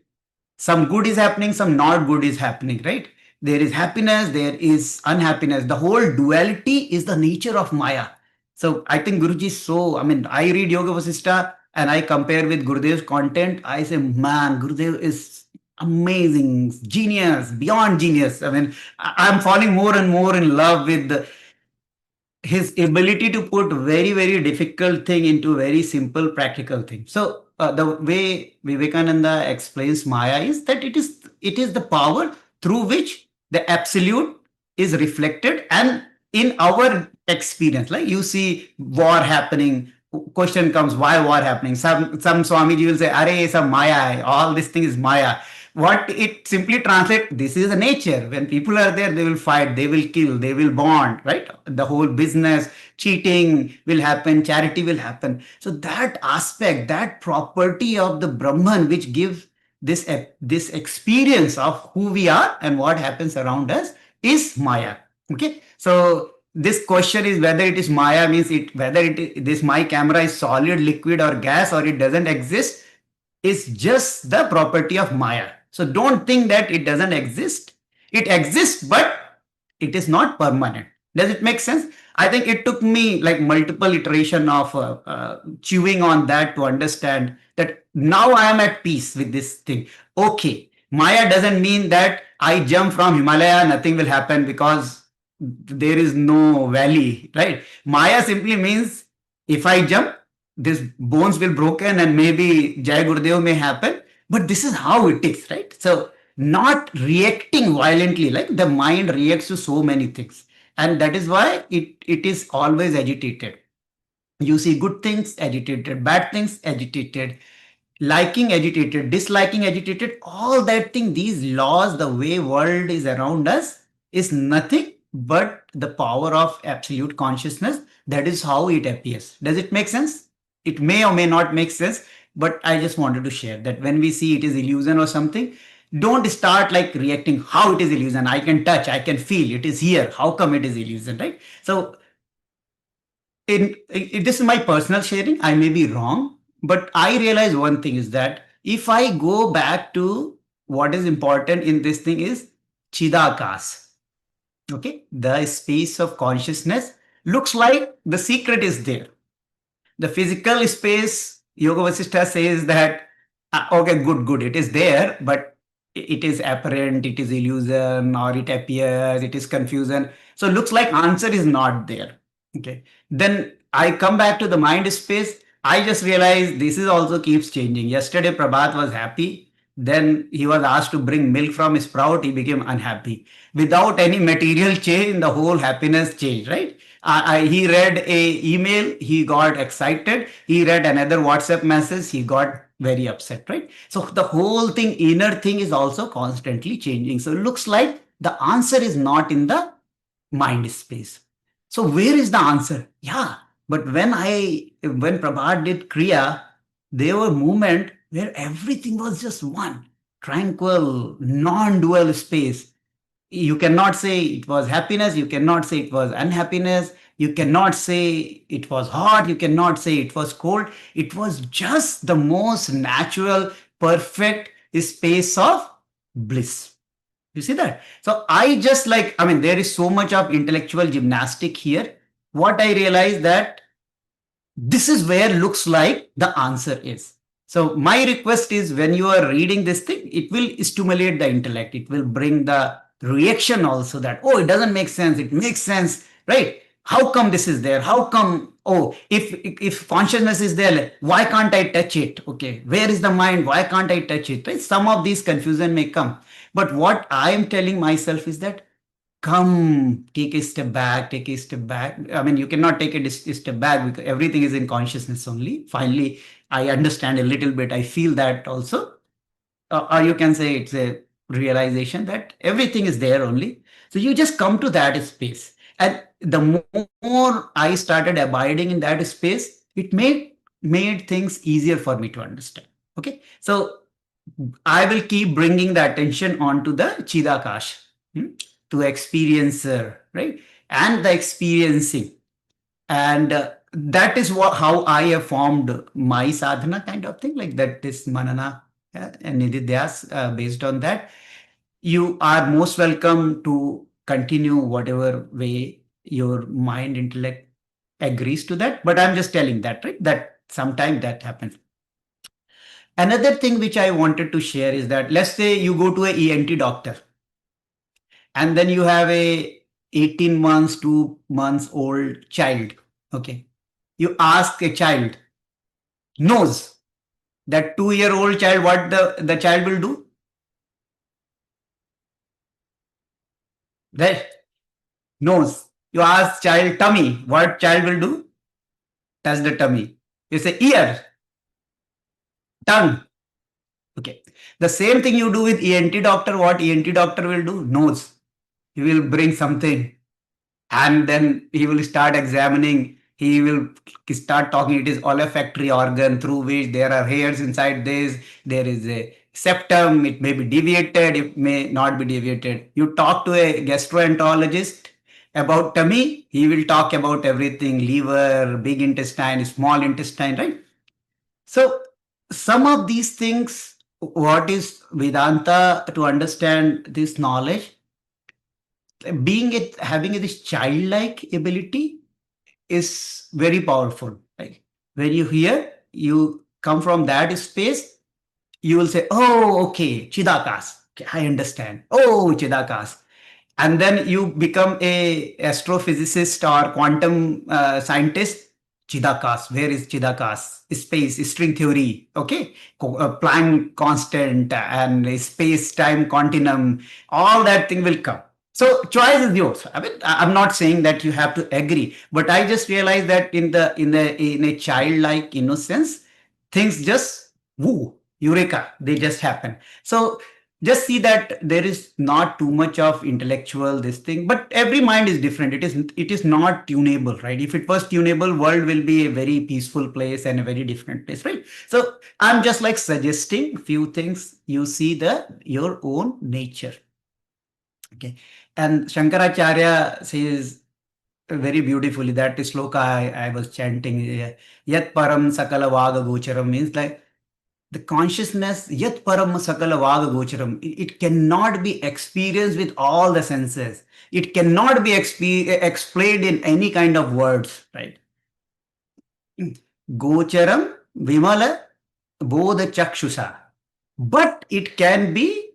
some good is happening, some not good is happening, right? There is happiness, there is unhappiness. The whole duality is the nature of Maya. So I think Guruji is so, I mean, I read Yoga Vasistha and I compare with Gurudev's content. I say, man, Gurudev is amazing, genius, beyond genius. I mean, I'm falling more and more in love with his ability to put very, very difficult thing into very simple practical thing. So the way Vivekananda explains Maya is that it is the power through which the absolute is reflected, and in our experience, like you see war happening, question comes, why war happening? Some Swamiji will say, "Arey, some Maya hai. All this thing is Maya." What it simply translates, this is the nature. When people are there, they will fight, they will kill, they will bond, right? The whole business, cheating will happen, charity will happen. So that aspect, that property of the Brahman, which gives this experience of who we are and what happens around us, is Maya. Okay, so this question is whether it is Maya, means it whether this my camera is solid, liquid, or gas, or it doesn't exist, is just the property of Maya. So don't think that it doesn't exist. It exists, but it is not permanent. Does it make sense? I think it took me like multiple iteration of chewing on that to understand that now I am at peace with this thing. Okay, Maya doesn't mean that I jump from Himalaya, nothing will happen because there is no valley, right? Maya simply means if I jump, this bones will broken and maybe Jai Gurudev may happen, but this is how it is, right? So not reacting violently, like the mind reacts to so many things, and that is why it is always agitated. You see good things agitated, bad things agitated, liking agitated, disliking agitated, all that thing, these laws, the way world is around us is nothing but the power of absolute consciousness, That is how it appears. Does it make sense? It may or may not make sense, but I just wanted to share that when we see it is illusion or something, don't start like reacting how it is illusion. I can touch, I can feel, it is here. How come it is illusion, right? So this is my personal sharing. I may be wrong, but I realize one thing is that if I go back to what is important in this thing is chidakas, okay, the space of consciousness looks like the secret is there. The physical space, Yoga Vasistha says that, okay, good, it is there, but it is apparent, it is illusion, or it appears, it is confusion. So looks like answer is not there. Okay. Then I come back to the mind space. I just realized this is also keeps changing. Yesterday, Prabhat was happy. Then he was asked to bring milk from sprout. He became unhappy. Without any material change, the whole happiness changed, right? He read a email, he got excited. He read another WhatsApp message, he got very upset, right? So the whole thing, inner thing is also constantly changing. So it looks like the answer is not in the mind space. So where is the answer? Yeah, but when Prabhat did Kriya, there were moments where everything was just one, tranquil, non-dual space. You cannot say it was happiness, you cannot say it was unhappiness, you cannot say it was hot, you cannot say it was cold. It was just the most natural, perfect space of bliss. You see that? So I just like, I mean, there is so much of intellectual gymnastic here. What I realized that this is where looks like the answer is. So my request is when you are reading this thing, it will stimulate the intellect. It will bring the reaction also that, oh, it doesn't make sense. It makes sense, right? How come this is there? How come, oh, if consciousness is there, why can't I touch it? Okay, where is the mind? Why can't I touch it? Right? Some of these confusion may come. But what I am telling myself is that come, take a step back, take a step back. I mean, you cannot take a step back because everything is in consciousness only. Finally, I understand a little bit. I feel that also. Or you can say it's a realization that everything is there only. So you just come to that space. And the more I started abiding in that space, it made things easier for me to understand. Okay. So I will keep bringing the attention onto the Chidakash, to experiencer, right? And the experiencing. And that is how I have formed my sadhana kind of thing, like that is manana and nididhyas based on that. You are most welcome to continue whatever way your mind intellect agrees to that. But I'm just telling that, right? That sometime that happens. Another thing which I wanted to share is that let's say you go to a ENT doctor and then you have a 18 months, 2 months old child. Okay. You ask a child, knows that 2-year-old child, what the child will do? Right? Knows. You ask child tummy, what child will do? Touch the tummy. You say ear, tongue. Okay. The same thing you do with ENT doctor, what ENT doctor will do? Nose. He will bring something and then he will start examining. He will start talking. It is olfactory organ through which there are hairs inside this. There is a septum. It may be deviated. It may not be deviated. You talk to a gastroenterologist about tummy. He will talk about everything: liver, big intestine, small intestine, right? So some of these things, what is Vedanta to understand this knowledge? Being it having this childlike ability is very powerful. Like when you hear, you come from that space, you will say, oh, okay, Chidakas. Okay, I understand. Oh, Chidakas. And then you become a astrophysicist or quantum scientist. Chidakas, where is Chidakas? Space, string theory, okay, Planck constant and space-time continuum, all that thing will come. So choice is yours. I mean, I'm not saying that you have to agree, but I just realized that in a childlike innocence, things just woo, eureka, they just happen. So just see that there is not too much of intellectual this thing, but every mind is different. It is not tunable, right? If it was tunable, world will be a very peaceful place and a very different place, right? So I'm just like suggesting few things. You see your own nature. Okay. And Shankaracharya says very beautifully that sloka I was chanting, Yat Param Sakala Vaga Gocharam, means like the consciousness, Yat Param Sakala Vaga Gocharam, it cannot be experienced with all the senses. It cannot be explained in any kind of words, right? Gocharam Vimala Bodha Chakshusha. But it can be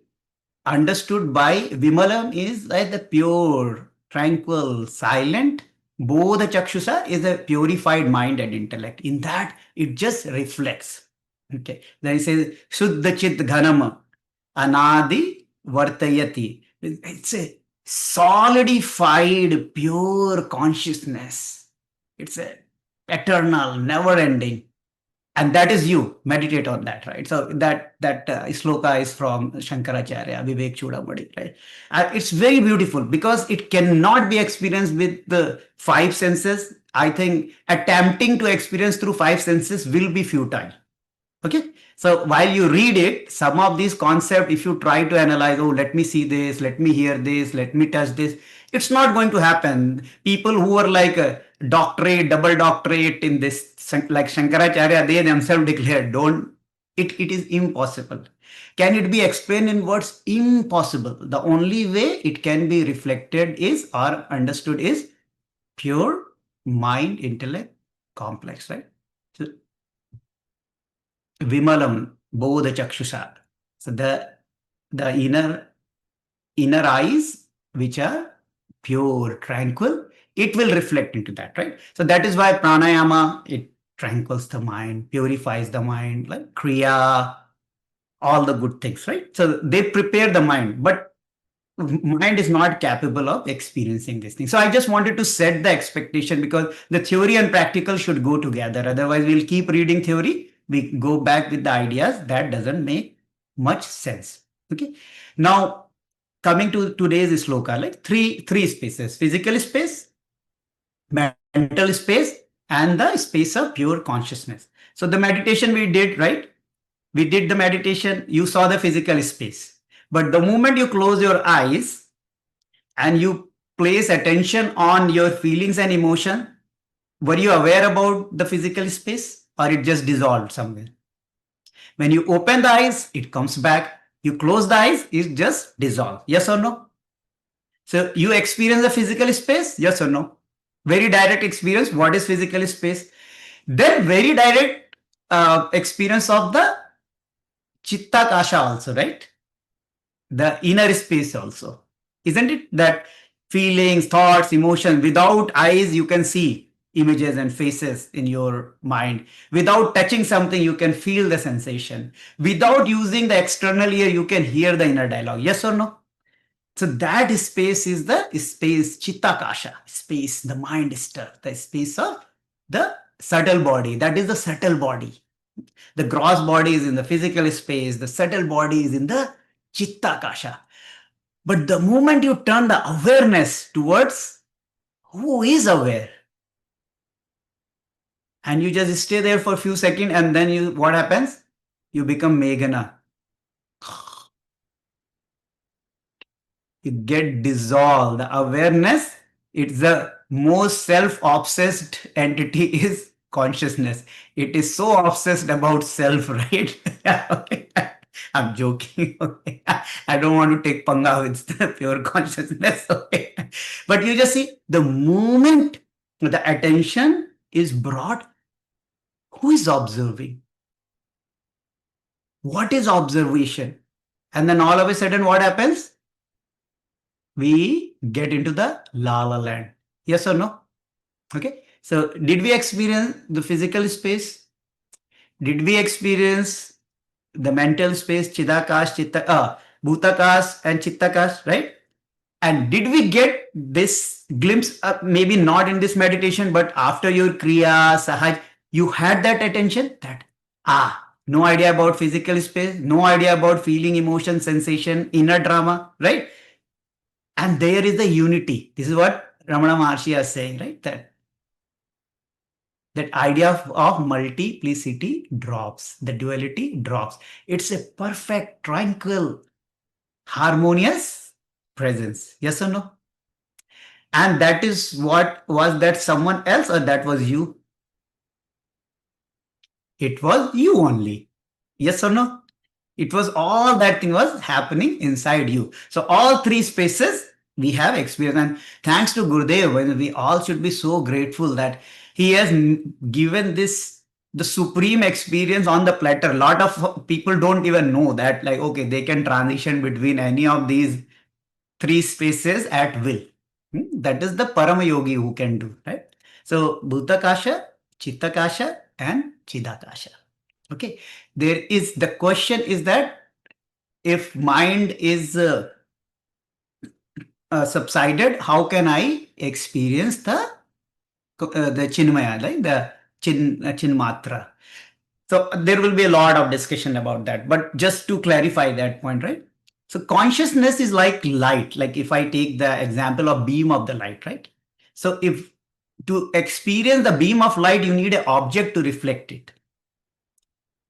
understood by Vimalam is like the pure, tranquil, silent. Bodha Chakshusa is a purified mind and intellect. In that, it just reflects. Okay. Then it says, Shuddha Chit Ghanam Anadi Vartayati. It's a solidified, pure consciousness. It's a eternal, never ending, and that is you. Meditate on that, right? So that sloka is from Shankaracharya, Vivek Chudamani, right? It's very beautiful because it cannot be experienced with the five senses. I think attempting to experience through five senses will be futile. Okay. So while you read it, some of these concepts, if you try to analyze, oh, let me see this, let me hear this, let me touch this, it's not going to happen. People who are like a doctorate, double doctorate in this, like Shankaracharya, they themselves declared, don't, it is impossible. Can it be explained in words? Impossible. The only way it can be reflected is or understood is pure mind, intellect, complex, right? So, Vimalam Bodha Chakshusha. So the inner eyes, which are pure, tranquil, it will reflect into that, right? So that is why pranayama, it tranquils the mind, purifies the mind, like kriya, all the good things, right? So they prepare the mind, but mind is not capable of experiencing this thing. So I just wanted to set the expectation because the theory and practical should go together. Otherwise, we'll keep reading theory. We go back with the ideas that doesn't make much sense. Okay. Now, coming to today's sloka, like three spaces: physical space, mental space, and the space of pure consciousness. So the meditation we did, right? We did the meditation, you saw the physical space. But the moment you close your eyes and you place attention on your feelings and emotion, were you aware about the physical space or it just dissolved somewhere? When you open the eyes, it comes back. You close the eyes, it just dissolves. Yes or no? So you experience the physical space? Yes or no? Very direct experience. What is physical space? Then very direct experience of the chitta kasha also, right? The inner space also. Isn't it that feelings, thoughts, emotions, without eyes, you can see images and faces in your mind. Without touching something, you can feel the sensation. Without using the external ear, you can hear the inner dialogue. Yes or no? So that space is the space, chitta kasha, space, the mind stir, the space of the subtle body. That is the subtle body. The gross body is in the physical space, the subtle body is in the chitta kasha. But the moment you turn the awareness towards who is aware, and you just stay there for a few seconds, and then you, what happens? You become Meghana. You get dissolved. The awareness, it's the most self-obsessed entity is consciousness. It is so obsessed about self, right? Okay. I'm joking. Okay. I don't want to take panga with the pure consciousness. Okay. But you just see the moment the attention is brought, who is observing? What is observation? And then all of a sudden, what happens? We get into the la la land. Yes or no? Okay. So did we experience the physical space? Did we experience the mental space, Chidakas, Bhutakas and Chittakas, right? And did we get this glimpse, maybe not in this meditation, but after your Kriya, Sahaj, you had that attention that, No idea about physical space, no idea about feeling, emotion, sensation, inner drama, right? And there is the unity. This is what Ramana Maharshi is saying, right? That idea of multiplicity drops, the duality drops. It's a perfect, tranquil, harmonious presence. Yes or no? And that is what was that someone else or that was you? It was you only. Yes or no? It was all that thing was happening inside you. So all three spaces we have experienced. And thanks to Gurudev, we all should be so grateful that he has given this the supreme experience on the platter. A lot of people don't even know that, like, okay, they can transition between any of these three spaces at will. That is the Parama Yogi who can do, right? So Bhutakasha, Chittakasha, and Chidakasha. Okay. There is the question is that if mind is subsided, how can I experience the Chinmaya, like the Chinmatra? So there will be a lot of discussion about that. But just to clarify that point, right? So consciousness is like light. Like if I take the example of beam of the light, right? So if to experience the beam of light, you need an object to reflect it.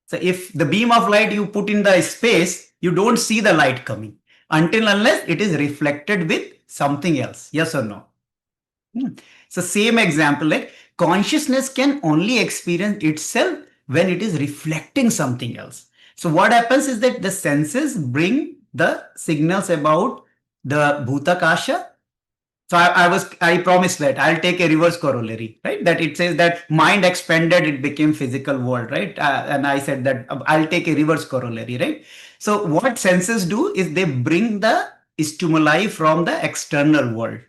So if the beam of light you put in the space, you don't see the light coming until unless it is reflected with something else. Yes or no? So same example, like consciousness can only experience itself when it is reflecting something else. So what happens is that the senses bring the signals about the Bhutakasha. So I promised that I'll take a reverse corollary, right? That it says that mind expanded, it became physical world, right? And I said that I'll take a reverse corollary, right? So what senses do is they bring the stimuli from the external world.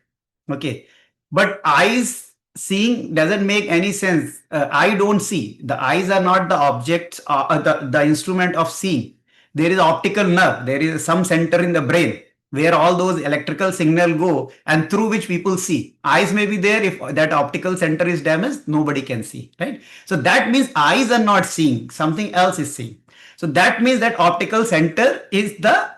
Okay. But eyes seeing doesn't make any sense. I don't see. The eyes are not the objects, the instrument of seeing. There is optical nerve. There is some center in the brain where all those electrical signal go and through which people see. Eyes may be there. If that optical center is damaged, nobody can see, right? So that means eyes are not seeing. Something else is seeing. So that means that optical center is the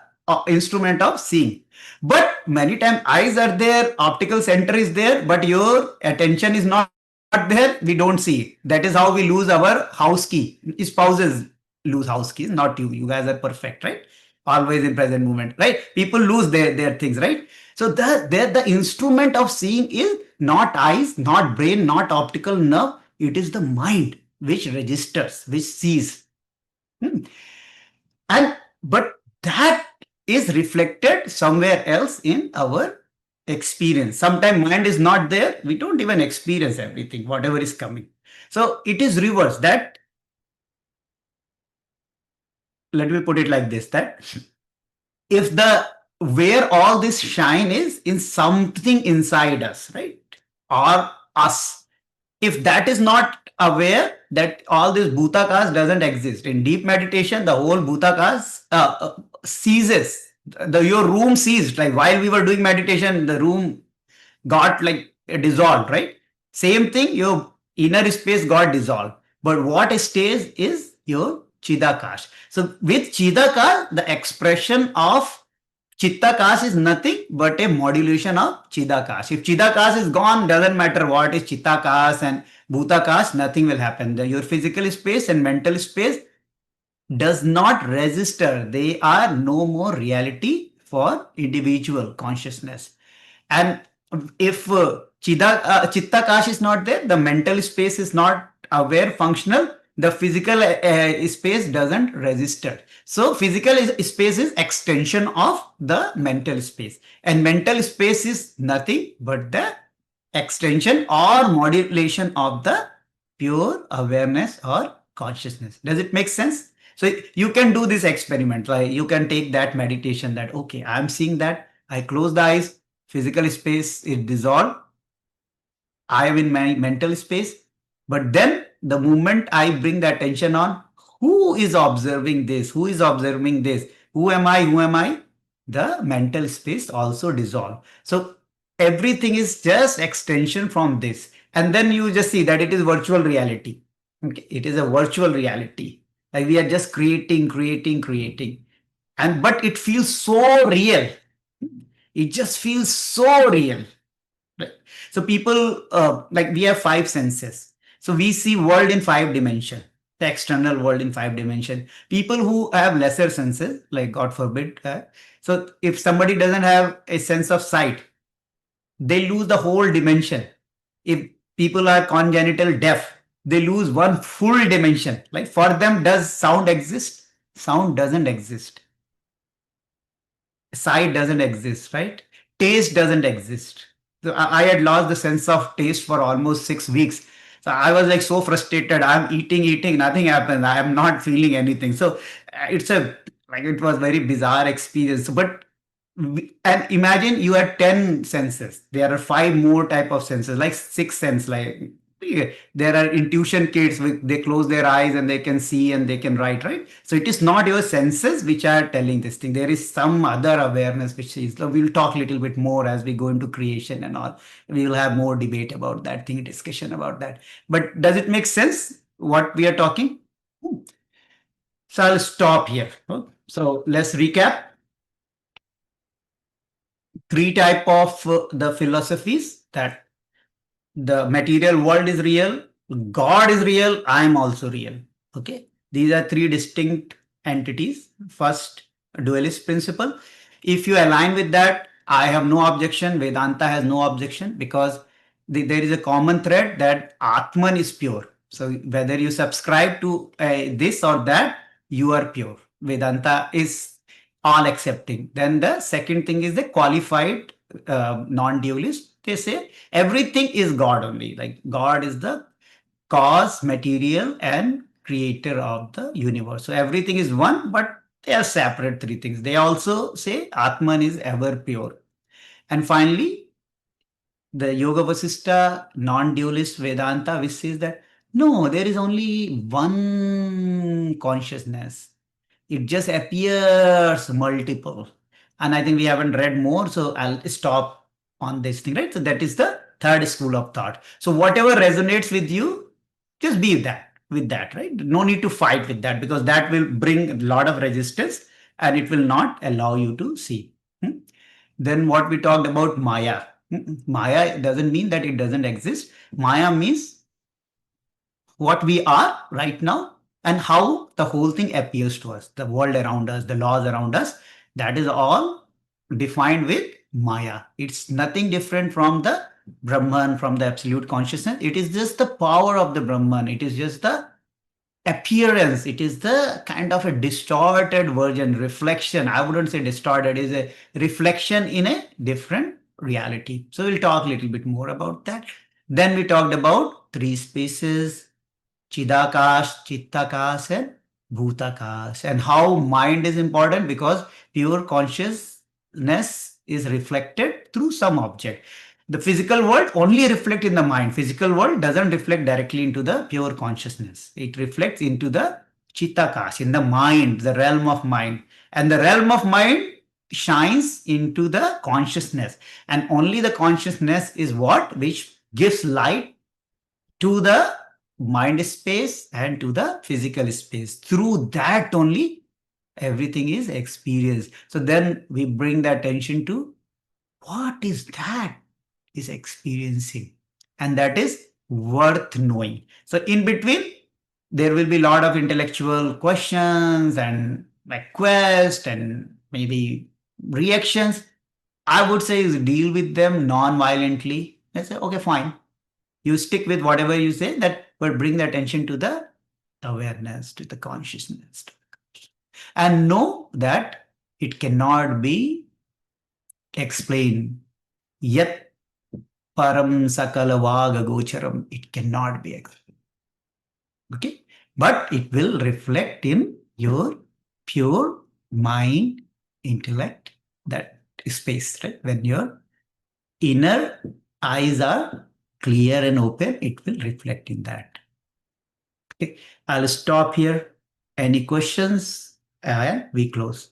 instrument of seeing. But many times eyes are there, optical center is there, but your attention is not there. We don't see it. That is how we lose our house key. Spouses lose house keys, not you. You guys are perfect, right? Always in present moment, right? People lose their things, right? So the instrument of seeing is not eyes, not brain, not optical nerve. It is the mind which registers, which sees. And but that is reflected somewhere else in our experience. Sometimes mind is not there. We don't even experience everything, whatever is coming. So it is reverse. That let me put it like this: that if the where all this shine is in something inside us, right? Or us. If that is not aware that all this bhutakas doesn't exist in deep meditation, the whole bhutakas ceases. Your room ceased. Like while we were doing meditation, the room got like dissolved, right? Same thing, your inner space got dissolved. But what stays is your chidakas. So with chidakas, the expression of chittakas is nothing but a modulation of chidakas. If chidakas is gone, doesn't matter what is chittakas and bhutakas, nothing will happen. Your physical space and mental space does not register. They are no more reality for individual consciousness. And if chittakash is not there, the mental space is not aware, functional, the physical space doesn't register. So physical space is extension of the mental space, and mental space is nothing but the extension or modulation of the pure awareness or consciousness. Does it make sense? So you can do this experiment. Like you can take that meditation that, okay, I'm seeing that. I close the eyes, physical space is dissolved. I am in my mental space. But then the moment I bring the attention on, who is observing this? Who is observing this? Who am I? Who am I? The mental space also dissolve. So everything is just extension from this. And then you just see that it is virtual reality. Okay. It is a virtual reality. Like we are just creating. And but it feels so real. It just feels so real. Right? So people, like we have five senses. So we see world in 5 dimension, the external world in 5 dimension. People who have lesser senses, like God forbid, so if somebody doesn't have a sense of sight, they lose the whole dimension. If people are congenital deaf, they lose one full dimension. Like for them, does sound exist? Sound doesn't exist. Sight doesn't exist, right? Taste doesn't exist. So I had lost the sense of taste for almost 6 weeks. So I was like so frustrated. I'm eating, nothing happens. I am not feeling anything. So it's a like it was very bizarre experience. But and imagine you had 10 senses. There are five more type of senses, like six sense. Like there are intuition kids with they close their eyes and they can see and they can write, right? So it is not your senses which are telling this thing. There is some other awareness which is, we'll talk a little bit more as we go into creation and all. We will have more debate about that thing, discussion about that. But does it make sense what we are talking? So I'll stop here. So let's recap. Three type of the philosophies, that the material world is real, God is real, I am also real. Okay, these are three distinct entities. First, dualist principle. If you align with that, I have no objection. Vedanta has no objection, because there is a common thread that Atman is pure. So whether you subscribe to this or that, you are pure. Vedanta is all accepting. Then the second thing is the qualified non-dualist. They say everything is God only. Like God is the cause, material, and creator of the universe. So everything is one, but they are separate three things. They also say Atman is ever pure. And finally, the Yoga Vasistha non-dualist Vedanta, which says that no, there is only one consciousness. It just appears multiple. And I think we haven't read more, so I'll stop on this thing, right? So that is the third school of thought. So whatever resonates with you, just be that with that, right? No need to fight with that, because that will bring a lot of resistance and it will not allow you to see. Then what we talked about Maya. Maya doesn't mean that it doesn't exist. Maya means what we are right now and how the whole thing appears to us, the world around us, the laws around us. That is all defined with Maya. It's nothing different from the Brahman, from the absolute consciousness. It is just the power of the Brahman. It is just the appearance. It is the kind of a distorted version, reflection. I wouldn't say distorted, is a reflection in a different reality. So we'll talk a little bit more about that. Then we talked about three spaces, Chidakash, Chittakash, and Bhutakash, and how mind is important, because pure consciousness is reflected through some object. The physical world only reflects in the mind. Physical world doesn't reflect directly into the pure consciousness. It reflects into the Chittakash, in the mind, the realm of mind. And the realm of mind shines into the consciousness. And only the consciousness is what which gives light to the mind space and to the physical space. Through that only everything is experienced. So then we bring the attention to what is that is experiencing, and that is worth knowing. So in between there will be a lot of intellectual questions and like quest and maybe reactions. I would say is deal with them non-violently. I say okay, fine, you stick with whatever you say, that but bring the attention to the awareness, to the consciousness, and know that it cannot be explained. Yet param sakala vaga gocharam, it cannot be explained. Okay, but it will reflect in your pure mind, intellect, that space, right? When your inner eyes are clear and open, it will reflect in that. Okay, I'll stop here. Any questions? And we close.